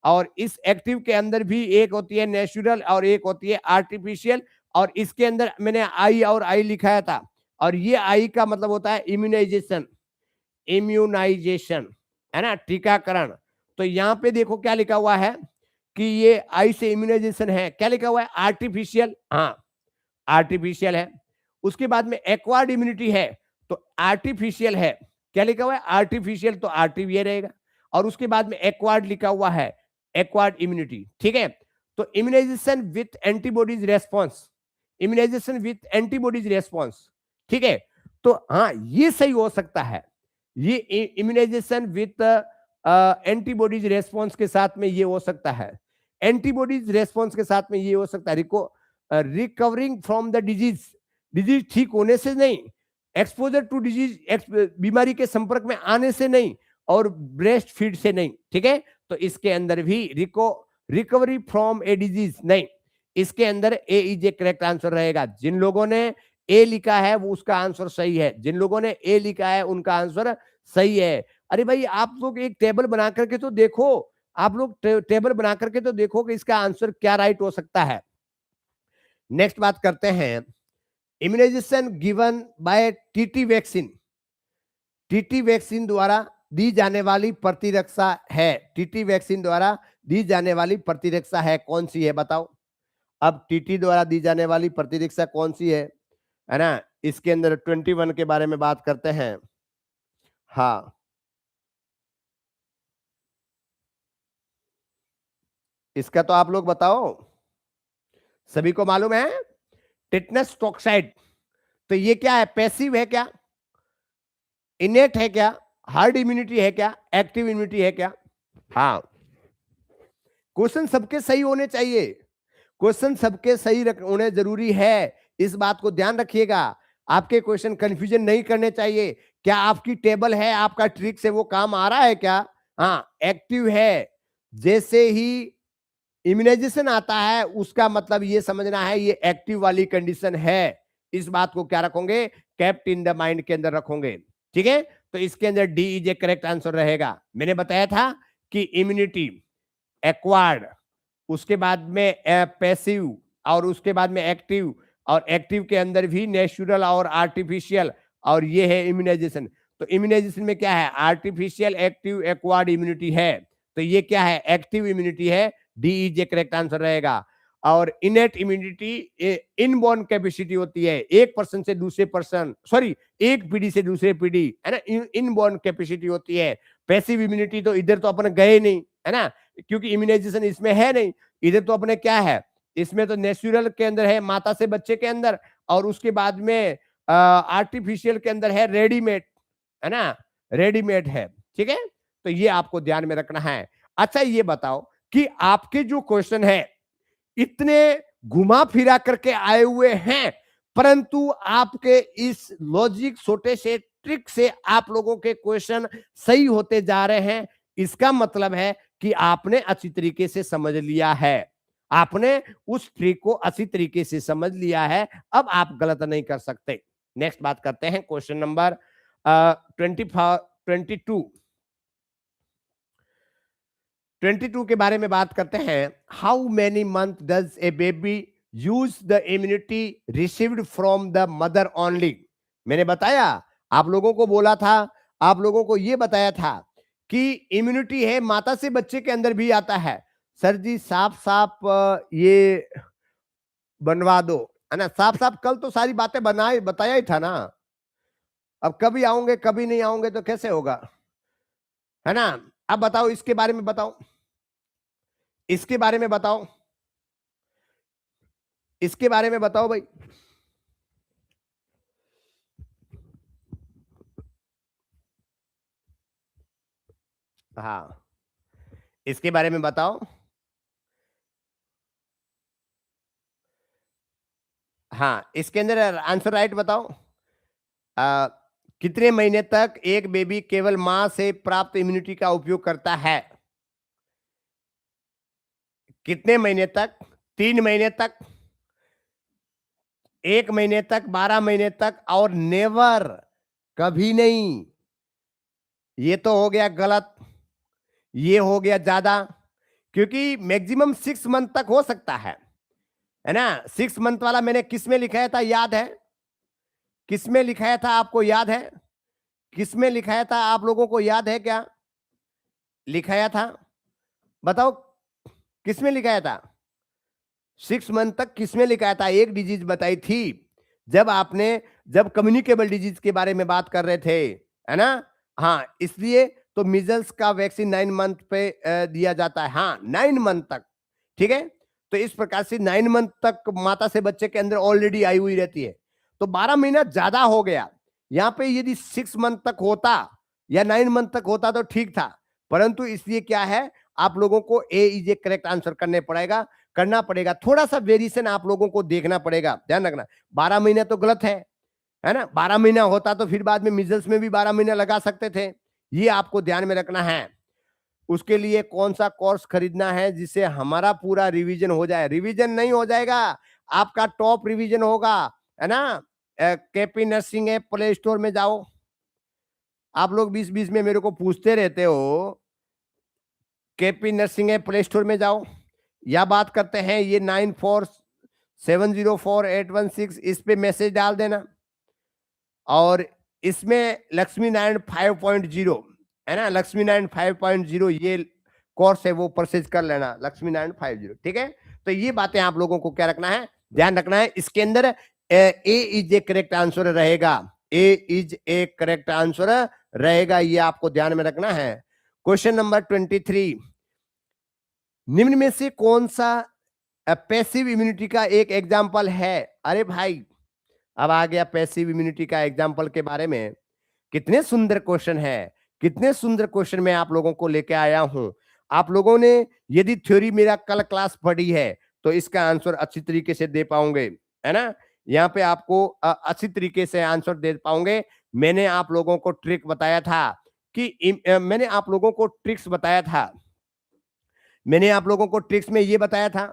और इस एक्टिव के अंदर भी एक होती है नेचुरल और एक होती है आर्टिफिशियल, और इसके अंदर मैंने आई और आई लिखाया था, और ये आई का मतलब होता है इम्यूनाइजेशन, इम्यूनाइजेशन है ना, टीकाकरण। तो यहाँ पे देखो क्या लिखा हुआ है कि ये आई से इम्यूनाइजेशन है, क्या लिखा हुआ है, आर्टिफिशियल, हाँ आर्टिफिशियल है। उसके बाद में एक्वायर्ड इम्यूनिटी है, तो आर्टिफिशियल है, क्या लिखा हुआ है, आर्टिफिशियल, तो आरटीवी रहेगा। और उसके बाद में एक्वायर्ड लिखा हुआ है, एक्वायर्ड इम्यूनिटी, ठीक है। तो immunization with antibodies response, immunization with antibodies response, ठीक है। तो हाँ ये सही हो सकता है, ये इम्यूनाइजेशन विथ एंटीबॉडीज रेस्पॉन्स के साथ में ये हो सकता है, एंटीबॉडीज रेस्पॉन्स के साथ में ये हो सकता है, recovering from the disease, disease ठीक होने से नहीं, एक्सपोजर टू डिजीज, बीमारी के संपर्क में आने से नहीं, और ब्रेस्ट फीड से नहीं, ठीक है। तो इसके अंदर भी रिकवरी फ्रॉम ए डिजीज नहीं, इसके अंदर A is a correct answer रहेगा। जिन लोगों ने ए लिखा है वो उसका आंसर सही है, जिन लोगों ने ए लिखा है उनका आंसर सही है। अरे भाई आप लोग एक टेबल बना करके तो देखो, आप लोग टेबल बना करके तो देखो कि इसका आंसर क्या राइट हो सकता है। नेक्स्ट बात करते हैं, immunization given by TT vaccine, TT vaccine द्वारा दी जाने वाली प्रतिरक्षा है, टीटी वैक्सीन द्वारा दी जाने वाली प्रतिरक्षा है, कौन सी है बताओ। अब टीटी द्वारा दी जाने वाली प्रतिरक्षा कौन सी है ना। इसके अंदर 21 के बारे में बात करते हैं। हाँ इसका तो आप लोग बताओ, सभी को मालूम है, टिटनस टॉक्साइड। तो ये क्या है, पैसिव है क्या, इनेट है क्या, हार्ड इम्यूनिटी है क्या, एक्टिव इम्यूनिटी है क्या। हाँ क्वेश्चन सबके सही होने चाहिए, क्वेश्चन सबके सही होने जरूरी है, इस बात को ध्यान रखिएगा। आपके क्वेश्चन कंफ्यूजन नहीं करने चाहिए। क्या आपकी टेबल है, आपका ट्रिक से वो काम आ रहा है क्या। हाँ एक्टिव है, जैसे ही इम्यूनाइजेशन आता है उसका मतलब ये समझना है ये एक्टिव वाली कंडीशन है, इस बात को क्या रखोगे, कैप्ट इन द माइंड के अंदर रखोगे, ठीक है। तो इसके अंदर D is a correct answer रहेगा। मैंने बताया था कि इम्यूनिटी, एक्वायर्ड, उसके बाद में पैसिव, और उसके बाद में एक्टिव, और एक्टिव के अंदर भी नेचुरल और आर्टिफिशियल, और ये है इम्यूनाइजेशन। तो इम्यूनाइजेशन में क्या है, आर्टिफिशियल, एक्टिव, एक्वायर्ड इम्यूनिटी है, तो ये क्या है, एक्टिव इम्यूनिटी है, D is a correct answer रहेगा। और इनेट इम्यूनिटी इनबॉर्न कैपेसिटी होती है, एक पर्सन से दूसरे पर्सन, सॉरी एक पीढ़ी से दूसरे पीढ़ी, है ना, इनबॉर्न कैपेसिटी होती है। पैसिव इम्यूनिटी तो इधर तो अपने गए नहीं, है ना, क्योंकि इम्यूनाइजेशन इसमें है नहीं, इधर तो अपने क्या है, इसमें तो नेचुरल के अंदर है, माता से बच्चे के अंदर, और उसके बाद में आर्टिफिशियल के अंदर है रेडीमेड, है ना, रेडीमेड है, ठीक है। तो ये आपको ध्यान में रखना है। अच्छा ये बताओ कि आपके जो क्वेश्चन है इतने घुमा फिरा करके आए हुए हैं, परंतु आपके इस लॉजिक छोटे से ट्रिक से आप लोगों के क्वेश्चन सही होते जा रहे हैं, इसका मतलब है कि आपने अच्छी तरीके से समझ लिया है, आपने उस ट्रिक को अच्छी तरीके से समझ लिया है, अब आप गलत नहीं कर सकते। नेक्स्ट बात करते हैं, क्वेश्चन नंबर 22 के बारे में बात करते हैं। How many month does a baby use the immunity received from the mother only. मैंने बताया, आप लोगों को बोला था, आप लोगों को यह बताया था कि इम्यूनिटी है माता से बच्चे के अंदर भी आता है। सर जी साफ साफ ये बनवा दो, है ना, साफ साफ कल तो सारी बातें बताया ही था ना, अब कभी आओगे कभी नहीं आओगे तो कैसे होगा, है ना। अब बताओ इसके बारे में बताओ, इसके बारे में बताओ, इसके बारे में बताओ भाई। हाँ इसके बारे में बताओ। हाँ इसके अंदर आंसर राइट बताओ। आ, कितने महीने तक एक बेबी केवल मां से प्राप्त इम्यूनिटी का उपयोग करता है, कितने महीने तक, 3 महीने तक, 1 महीने तक, 12 महीने तक, और नेवर, कभी नहीं। ये तो हो गया गलत, ये हो गया ज्यादा, क्योंकि मैक्सिमम 6 मंथ तक हो सकता है, है ना। 6 मंथ वाला मैंने किस में लिखाया था, याद है? किस में लिखाया था, आपको याद है? किस में लिखाया था, आप लोगों को याद है क्या? लिखाया था, बताओ किस में लिखाया था? 6 मंथ तक किस में लिखाया था? एक डिजीज बताई थी जब आपने, जब कम्युनिकेबल डिजीज के बारे में बात कर रहे थे, है ना। हाँ, इसलिए तो मिजल्स का वैक्सीन 9 मंथ पे दिया जाता है। हाँ, 9 मंथ तक, ठीक है। तो इस प्रकार से 9 मंथ तक माता से बच्चे के अंदर ऑलरेडी आई हुई रहती है। तो 12 महीना ज्यादा हो गया। यहाँ पे यदि 6 मंथ तक होता या 9 मंथ तक होता तो ठीक था, परंतु इसलिए क्या है, आप लोगों को ए इज ए करेक्ट आंसर करना पड़ेगा। थोड़ा सा वेरिएशन आप लोगों को देखना पड़ेगा, ध्यान रखना। 12 महीना तो गलत है ना। 12 महीना होता तो फिर बाद में मिजल्स में भी 12 महीना लगा सकते थे, ये आपको ध्यान में रखना है। उसके लिए कौन सा कोर्स खरीदना है जिससे हमारा पूरा रिवीजन हो जाए? रिवीजन नहीं हो जाएगा, आपका टॉप रिवीजन होगा, है ना। KP nursing app play store में जाओ। आप लोग बीच बीच में मेरे को पूछते रहते हो, KP nursing app play store में जाओ, या बात करते हैं ये 94704816, इस पे मैसेज डाल देना। और इसमें लक्ष्मी नारायण 5.0 है ना, लक्ष्मी नारायण 5.0 ये कोर्स है, वो परचेज कर लेना, लक्ष्मी नारायण 5.0, ठीक है। तो ये बातें आप लोगों को क्या रखना है, ध्यान रखना है। इसके अंदर A is a correct answer रहेगा, ए इज ए करेक्ट आंसर रहेगा, ये आपको ध्यान में रखना है। क्वेश्चन नंबर 23, निम्न में से कौन सा पैसिव इम्यूनिटी का एक एग्जाम्पल है? अरे भाई, अब आ गया पैसिव इम्यूनिटी का एग्जाम्पल के बारे में। कितने सुंदर क्वेश्चन है, कितने सुंदर क्वेश्चन मैं आप लोगों को लेके आया हूं। आप लोगों ने यदि थ्योरी मेरा कल क्लास पढ़ी है तो इसका आंसर अच्छी तरीके से दे पाओगे, है ना। यहाँ पे आपको अच्छी तरीके से आंसर दे पाओगे। मैंने आप लोगों को ट्रिक बताया था कि मैंने आप लोगों को ट्रिक्स बताया था, मैंने आप लोगों को ट्रिक्स में ये बताया था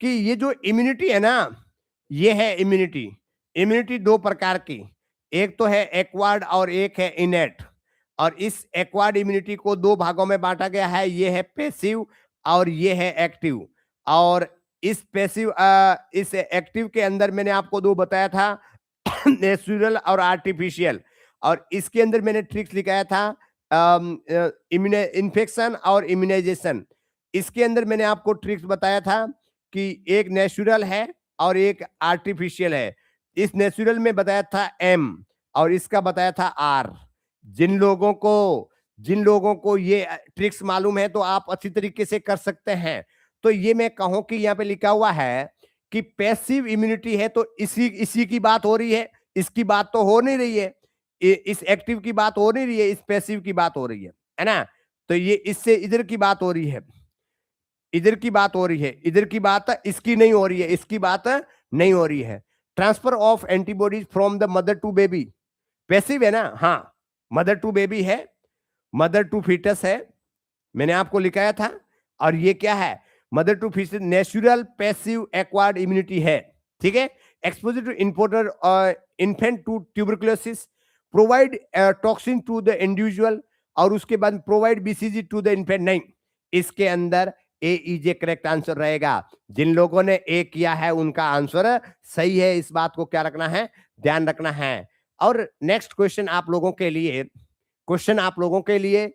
कि ये जो इम्यूनिटी है ना, ये है इम्यूनिटी। इम्यूनिटी दो प्रकार की, एक तो है एक्वायर्ड और एक है इनेट। और इस एक्वायर्ड इम्यूनिटी को दो भागों में बांटा गया है, ये है पैसिव और ये है एक्टिव। और इस एक्टिव के अंदर मैंने आपको दो बताया था, नेचुरल और आर्टिफिशियल। और इसके अंदर मैंने ट्रिक्स लिखाया था, इन्फेक्शन और इम्यूनाइजेशन। इसके अंदर मैंने आपको ट्रिक्स बताया था कि एक नेचुरल है और एक आर्टिफिशियल है। इस नेचुरल में बताया था एम और इसका बताया था आर। जिन लोगों को ये ट्रिक्स मालूम है तो आप अच्छी तरीके से कर सकते हैं। तो ये मैं कहूं कि यहाँ पे लिखा हुआ है कि पैसिव इम्यूनिटी है, तो इसी की बात हो रही है, इसकी बात तो हो नहीं रही है, इस एक्टिव की बात हो नहीं रही है, इस पैसिव की बात हो रही है ना। तो ये इससे इधर की बात हो रही है, इधर की बात हो रही है, इधर की बात इसकी नहीं हो रही है, इसकी बात नहीं हो रही है। Transfer of antibodies from the mother to baby, passive है ना। हाँ, मदर टू बेबी है, मदर टू फीटस है, मैंने आपको लिखाया था। और ये क्या है, mother to foetus, natural passive acquired immunity है, ठीक है। Exposure to importer infant to tuberculosis, provide toxin to the individual, और उसके बाद provide BCG to the infant. नहीं, इसके अंदर A is a correct answer रहेगा। जिन लोगों ने ए किया है उनका आंसर सही है, इस बात को क्या रखना है, ध्यान रखना है। और नेक्स्ट क्वेश्चन आप लोगों के लिए,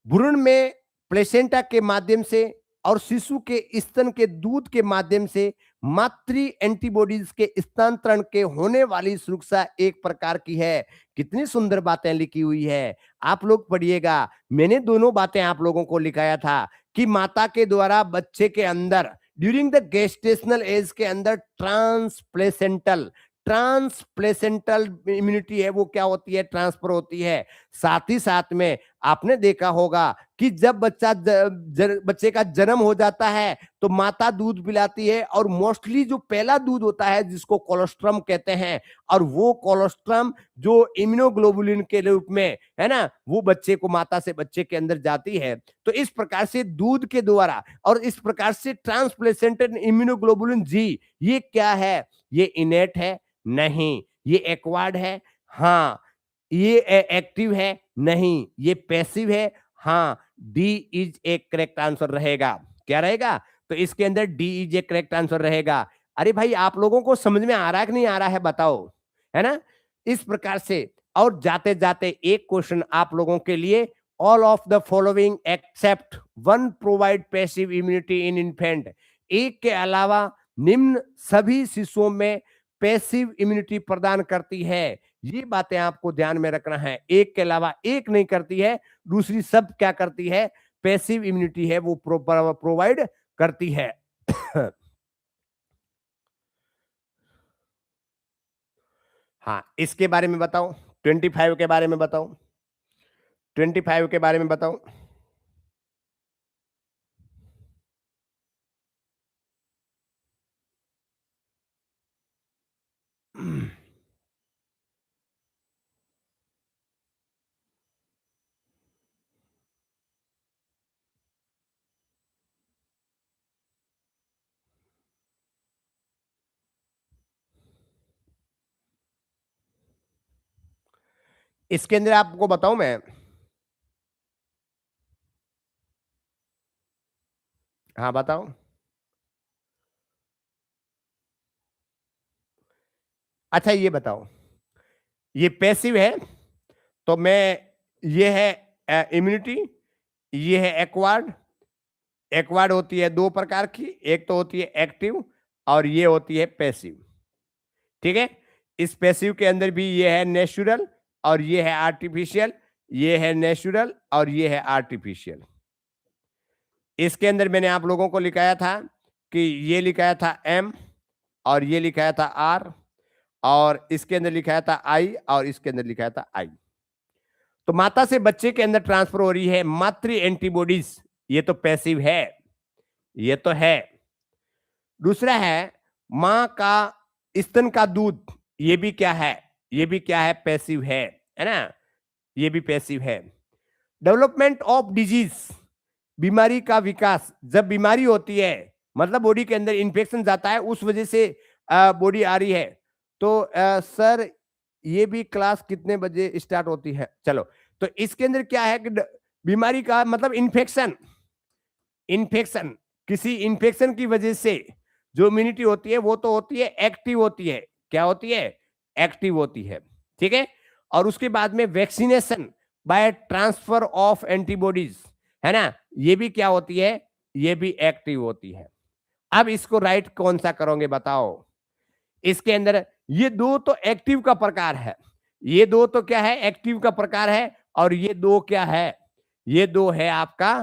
भ्रूण में प्लेसेंटा के माध्यम से और शिशु के स्तन के दूध के माध्यम से मातृ एंटीबॉडीज के स्थानांतरण के होने वाली सुरक्षा एक प्रकार की है। कितनी सुंदर बातें लिखी हुई है, आप लोग पढ़िएगा। मैंने दोनों बातें आप लोगों को लिखाया था कि माता के द्वारा बच्चे के अंदर ड्यूरिंग द गेस्टेशनल एज के अंदर ट्रांसप्लेसेंटल इम्यूनिटी है, वो क्या होती है, ट्रांसफर होती है। साथ ही साथ में आपने देखा होगा कि जब बच्चे का जन्म हो जाता है तो माता दूध पिलाती है, और मोस्टली जो पहला दूध होता है जिसको कोलोस्ट्रम कहते हैं, और वो कोलोस्ट्रम जो इम्यूनोग्लोबुलिन के रूप में है ना, वो बच्चे को, माता से बच्चे के अंदर जाती है। तो इस प्रकार से दूध के द्वारा और इस प्रकार से ट्रांसप्लेसेंटेड इम्यूनोग्लोबुलिन जी, ये क्या है, ये इनेट है नहीं, ये एक्वायर्ड है हाँ, ये एक्टिव है नहीं, ये पैसिव है हाँ। D is a correct answer रहेगा, क्या रहेगा, तो इसके अंदर D is a correct answer रहेगा। अरे भाई आप लोगों को समझ में आ रहा है कि नहीं आ रहा है बताओ, है ना? इस प्रकार से। और जाते-जाते एक क्वेश्चन आप लोगों के लिए, all of the following except one provide passive immunity in infant. एक के अलावा निम्न सभी शिशुओं में पैसिव इम्यूनिटी प्रदान करती है। ये बातें आपको ध्यान में रखना है। एक के अलावा एक नहीं करती है, दूसरी सब क्या करती है? पैसिव इम्यूनिटी है वो प्रोवाइड करती है। हाँ, इसके बारे में बताओ, 25 के बारे में बताओ, 25 के बारे में बताओ। इसके अंदर आपको बताऊं मैं। हाँ बताओ। अच्छा ये बताओ, ये पैसिव है तो मैं, ये है इम्यूनिटी, ये है एक्वार्ड। एक्वार्ड होती है दो प्रकार की, एक तो होती है एक्टिव और ये होती है पैसिव। ठीक है, इस पैसिव के अंदर भी ये है नेचुरल और ये है आर्टिफिशियल, ये है नेचुरल और ये है आर्टिफिशियल। इसके अंदर मैंने आप लोगों को लिखाया था कि ये लिखाया था एम और ये लिखाया था आर, और इसके अंदर लिखाया था आई और इसके अंदर लिखाया था आई। तो माता से बच्चे के अंदर ट्रांसफर हो रही है मातृ एंटीबॉडीज, ये तो पैसिव है, ये तो है। दूसरा है मां का स्तन का दूध, ये भी क्या है? ये भी क्या है? पैसिव है ना? ये भी पैसिव है। डेवलपमेंट ऑफ डिजीज, बीमारी का विकास, जब बीमारी होती है मतलब बॉडी के अंदर इंफेक्शन जाता है, उस वजह से बॉडी आ रही है। तो सर ये भी क्लास कितने बजे स्टार्ट होती है? चलो, तो इसके अंदर क्या है कि बीमारी का मतलब इन्फेक्शन, इन्फेक्शन, किसी इन्फेक्शन की वजह से जो इम्यूनिटी होती है वो तो होती है एक्टिव होती है। क्या होती है? एक्टिव होती है। ठीक है, और उसके बाद में vaccination by transfer of antibodies, है ना, ये भी क्या होती है? ये भी एक्टिव होती है। अब इसको राइट कौन सा करोगे बताओ? इसके अंदर ये दो तो एक्टिव का प्रकार है, ये दो तो क्या है? एक्टिव का प्रकार है, और ये दो क्या है? ये दो है आपका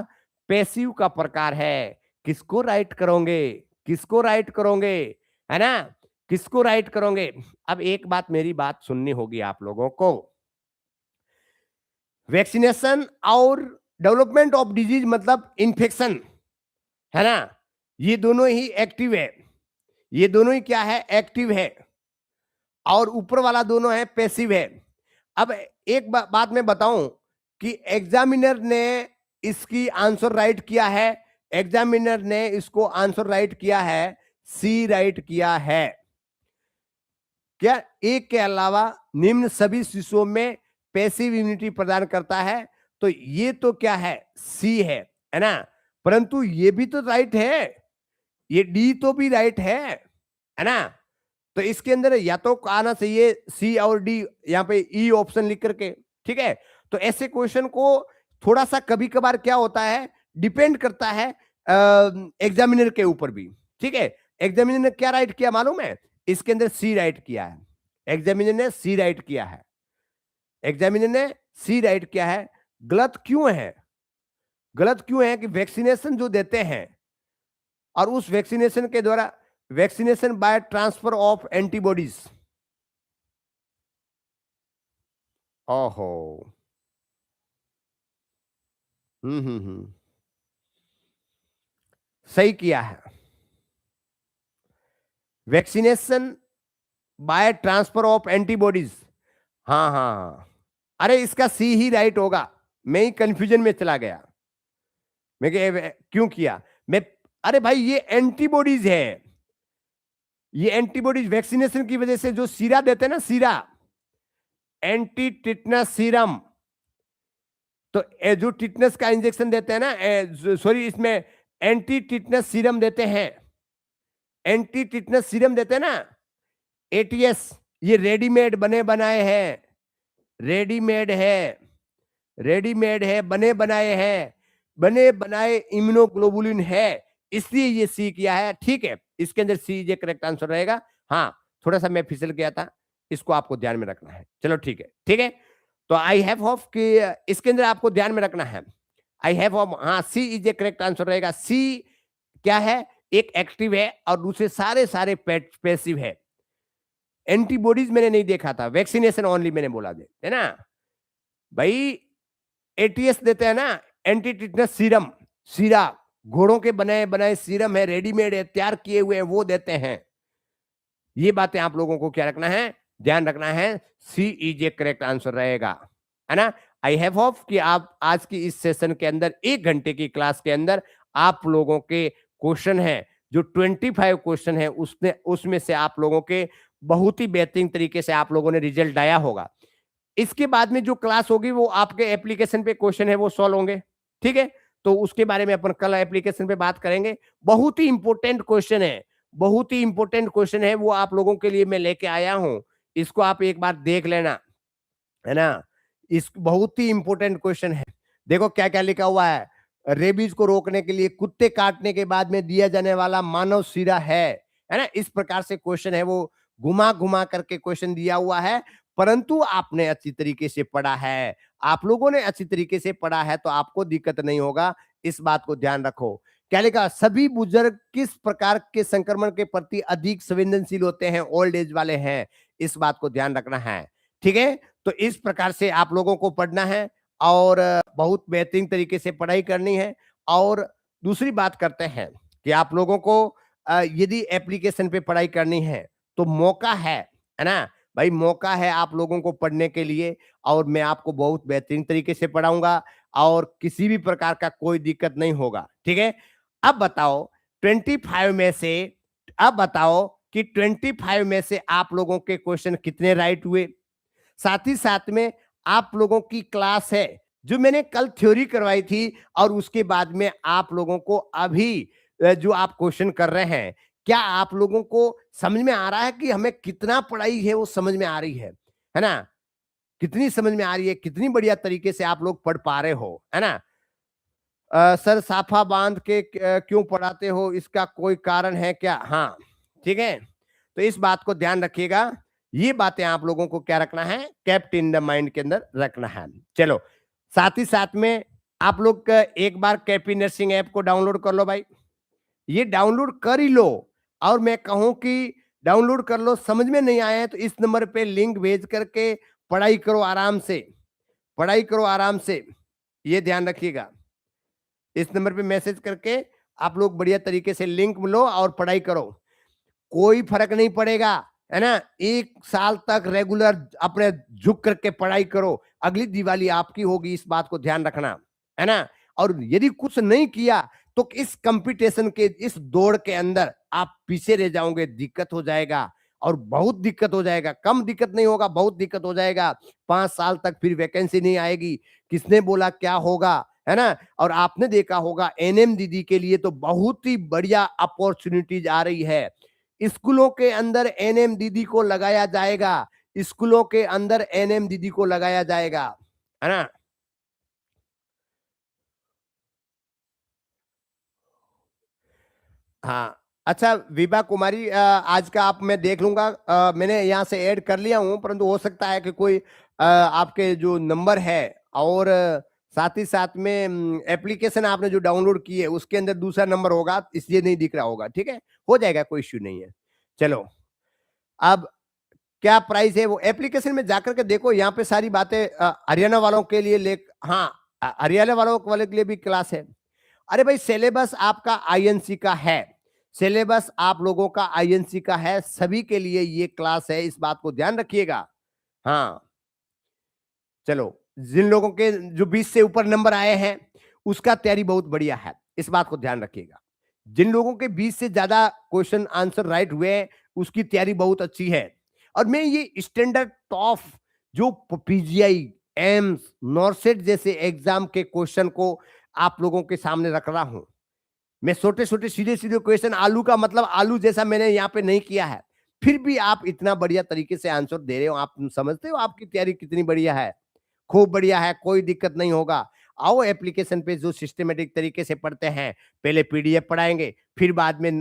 पैसिव का प्रकार है। किसको राइट करोगे? किसको राइट करोगे? है ना, किसको राइट करोगे? अब एक बात, मेरी बात सुननी होगी आप लोगों को। वैक्सीनेशन और डेवलपमेंट ऑफ डिजीज मतलब इन्फेक्शन, है ना, ये दोनों ही एक्टिव है। ये दोनों ही क्या है? एक्टिव है। और ऊपर वाला दोनों है पैसिव है। अब एक बात मैं बताऊं कि एग्जामिनर ने इसकी आंसर राइट किया है, एग्जामिनर ने इसको आंसर राइट किया है, सी राइट किया है। क्या एक के अलावा निम्न सभी शिशुओं में पैसिव इम्यूनिटी प्रदान करता है? तो ये तो क्या है? सी है ना? परंतु ये भी तो राइट है, ये डी तो भी राइट है ना? तो इसके अंदर या तो आना चाहिए सी और डी, यहाँ पे ई ऑप्शन लिख करके। ठीक है, तो ऐसे क्वेश्चन को थोड़ा सा कभी कभार क्या होता है, डिपेंड करता है एग्जामिनर के ऊपर भी। ठीक है, एग्जामिनर ने क्या राइट किया मालूम है? इसके अंदर सी राइट किया है, एग्जामिनर ने सी राइट किया है, एग्जामिनर ने सी राइट किया है। गलत क्यों है? गलत क्यों है कि वैक्सीनेशन जो देते हैं और उस वैक्सीनेशन के द्वारा, vaccination by transfer of antibodies, ओहो, सही किया है। Vaccination by transfer of antibodies, हाँ हाँ हाँ, अरे इसका सी ही राइट होगा, मैं ही कंफ्यूजन में चला गया। मैं क्यों किया मैं? अरे भाई ये एंटीबॉडीज है, ये एंटीबॉडीज वैक्सीनेशन की वजह से जो सीरा देते हैं ना, सीरा, एंटी टिटनस सीरम, तो जो टिटनस का इंजेक्शन देते हैं ना, सॉरी इसमें एंटी टिटनस सीरम देते हैं, एंटी टिटनस सीरम देते हैं ना, एटीएस, ये रेडीमेड बने बनाए हैं, रेडीमेड है, रेडीमेड है, बने बनाए हैं, बने बनाए इम्यूनोग्लोबुलिन है, इसलिए ये सी किया है। ठीक है, इसके अंदर सी ये करेक्ट आंसर रहेगा। हाँ, थोड़ा सा मैं फिसल गया था, इसको आपको ध्यान में रखना है। चलो ठीक है, ठीक है। तो आई हैव होप कि इसके अंदर आपको ध्यान में रखना है। आई हैव होप, हाँ, सी इज ए करेक्ट आंसर रहेगा। सी क्या है, एक एक्टिव है और दूसरे सारे सारे पैसिव है। एंटीबॉडीज मैंने नहीं देखा था, वैक्सीनेशन ओनली मैंने बोला दे, है ना भाई। एटीएस देते हैं ना, एंटी टिटनस सीरम, सीरा, घोड़ों के बनाए बनाए सीरम है, रेडीमेड है, तैयार किए हुए हैं, वो देते हैं। ये बातें आप लोगों को क्या रखना है, ध्यान रखना है। सी इज ए करेक्ट आंसर रहेगा, है ना। आई हैव होप कि आप आज की इस सेशन के अंदर 1 घंटे की क्लास के अंदर आप लोगों के क्वेश्चन है जो 25 क्वेश्चन है उसमें से आप लोगों के बहुत ही बेहतरीन तरीके से आप लोगों ने रिजल्ट आया होगा। इसके बाद में जो क्लास होगी वो आपके एप्लीकेशन पे क्वेश्चन है वो सॉल्व होंगे, ठीक है। तो उसके बारे में अपन कल एप्लीकेशन पे बात करेंगे। बहुत ही इंपॉर्टेंट क्वेश्चन है, बहुत ही इंपॉर्टेंट क्वेश्चन है, वो आप लोगों के लिए मैं लेके आया हूं। इसको आप एक बार देख लेना, है ना। इस बहुत ही इंपॉर्टेंट क्वेश्चन है। देखो क्या क्या लिखा हुआ है। रेबीज को रोकने के लिए कुत्ते काटने के बाद में दिया जाने वाला मानव सीरा है ना। इस प्रकार से क्वेश्चन है, वो घुमा घुमा करके क्वेश्चन दिया हुआ है। परंतु आपने अच्छी तरीके से पढ़ा है, आप लोगों ने अच्छी तरीके से पढ़ा है, तो आपको दिक्कत नहीं होगा। इस बात को ध्यान रखो। क्या लिखा, सभी बुजुर्ग किस प्रकार के संक्रमण के प्रति अधिक संवेदनशील होते हैं, ओल्ड एज वाले हैं। इस बात को ध्यान रखना है, ठीक है। तो इस प्रकार से आप लोगों को पढ़ना है और बहुत बेहतरीन तरीके से पढ़ाई करनी है। और दूसरी बात करते हैं कि आप लोगों को यदि एप्लीकेशन पे पढ़ाई करनी है तो मौका है ना भाई, मौका है आप लोगों को पढ़ने के लिए। और मैं आपको बहुत बेहतरीन तरीके से पढ़ाऊंगा और किसी भी प्रकार का कोई दिक्कत नहीं होगा, ठीक है। अब बताओ 25 में से, अब बताओ कि 25 में से आप लोगों के क्वेश्चन कितने राइट हुए। साथ ही साथ में आप लोगों की क्लास है जो मैंने कल थ्योरी करवाई थी, और उसके बाद में आप लोगों को अभी जो आप क्वेश्चन कर रहे हैं, क्या आप लोगों को समझ में आ रहा है कि हमें कितना पढ़ाई है वो समझ में आ रही है ना। कितनी समझ में आ रही है, कितनी बढ़िया तरीके से आप लोग पढ़ पा रहे हो, है ना। सर साफा बांध के क्यों पढ़ाते हो, इसका कोई कारण है क्या। हाँ, ठीक है। तो इस बात को ध्यान रखिएगा। ये बातें आप लोगों को क्या रखना है, कैप्ट इन द माइंड के अंदर रखना है। चलो, साथ ही साथ में आप लोग एक बार कैपी नर्सिंग ऐप को डाउनलोड कर लो भाई। ये डाउनलोड कर ही लो। और मैं कहूं कि डाउनलोड कर लो, समझ में नहीं आया है तो इस नंबर पे लिंक भेज करके पढ़ाई करो आराम से, पढ़ाई करो आराम से। ये ध्यान रखिएगा, इस नंबर पे मैसेज करके आप लोग बढ़िया तरीके से लिंक लो और पढ़ाई करो। कोई फर्क नहीं पड़ेगा, है ना। 1 साल तक रेगुलर अपने झुक करके पढ़ाई करो, अगली दिवाली आपकी होगी, इस बात को ध्यान रखना, है ना। और यदि कुछ नहीं किया तो इस कंपटीशन के, इस दौड़ के अंदर आप पीछे रह जाओगे, दिक्कत हो जाएगा। और बहुत दिक्कत हो जाएगा, कम दिक्कत नहीं होगा, बहुत दिक्कत हो जाएगा। 5 साल तक फिर वैकेंसी नहीं आएगी, किसने बोला क्या होगा, है ना। और आपने देखा होगा एनएम दीदी के लिए तो बहुत ही बढ़िया अपॉर्चुनिटीज आ रही है। स्कूलों के अंदर एनएम दीदी को लगाया जाएगा, स्कूलों के अंदर एनएम दीदी को लगाया जाएगा, है ना। हाँ, अच्छा विभा कुमारी, आज का आप मैं देख लूंगा। मैंने यहाँ से ऐड कर लिया हूँ, परंतु हो सकता है कि कोई आपके जो नंबर है और साथ ही साथ में एप्लीकेशन आपने जो डाउनलोड की है उसके अंदर दूसरा नंबर होगा, इसलिए नहीं दिख रहा होगा, ठीक है। हो जाएगा, कोई इश्यू नहीं है। चलो, अब क्या प्राइस है वो एप्लीकेशन में जाकर के देखो, यहाँ पे सारी बातें हरियाणा वालों के लिए ले, हाँ, हरियाणा वालों वाले के लिए भी क्लास है। अरे भाई, सिलेबस आपका आईएनसी का है, सिलेबस आप लोगों का आईएनसी का है, सभी के लिए ये क्लास है, इस बात को ध्यान रखिएगा। हाँ, चलो, जिन लोगों के जो 20 से ऊपर नंबर आए हैं उसका तैयारी बहुत बढ़िया है, इस बात को ध्यान रखिएगा। जिन लोगों के 20 से ज्यादा क्वेश्चन आंसर राइट हुए हैं उसकी तैयारी बहुत अच्छी है। और मैं ये स्टैंडर्ड टॉप जो पीजीआई, एम्स, नॉर्सेट जैसे एग्जाम के क्वेश्चन को आप लोगों के सामने रख रहा हूं। मैं छोटे छोटे सीधे सीधे क्वेश्चन, आलू का मतलब आलू जैसा मैंने यहाँ पे नहीं किया है, फिर भी आप इतना बढ़िया तरीके से आंसर दे रहे हो। आप समझते हो आपकी तैयारी कितनी बढ़िया है? खूब बढ़िया है, कोई दिक्कत नहीं होगा। आओ एप्लीकेशन पे जो सिस्टमैटिक तरीके से पढ़ते हैं, पहले पीडीएफ पढ़ाएँगे, फिर बाद में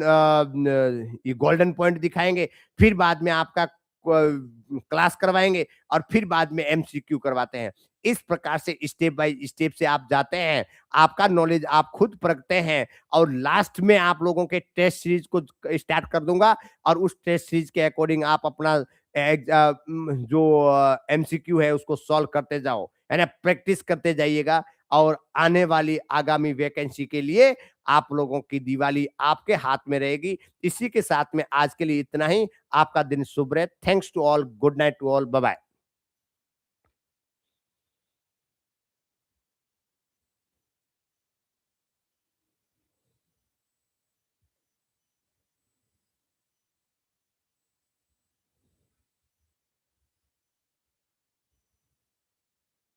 ये गोल्डन पॉइंट दिखाएँगे, फिर बाद में आपका क्लास करवाएँगे और फिर बाद में एमसीक्यू करवाते हैं। इस प्रकार से स्टेप बाय स्टेप से आप जाते हैं, आपका नॉलेज आप खुद परखते हैं और लास्ट में आप लोगों के टेस्ट सीरीज़ को स्टार्ट कर दूँगा और उस टेस्ट सीरीज़ के अकॉर्डिंग आप अपना जो एमसीक्यू है उसको सॉल्व करते जाओ, है ना? प्रैक्टिस करते जाइएगा और आने वाली आगामी वैकेंसी के लिए आप लोगों की दिवाली आपके हाथ में रहेगी। इसी के साथ में आज के लिए इतना ही। आपका दिन शुभ रहे। Thanks to all, good night to all, bye bye.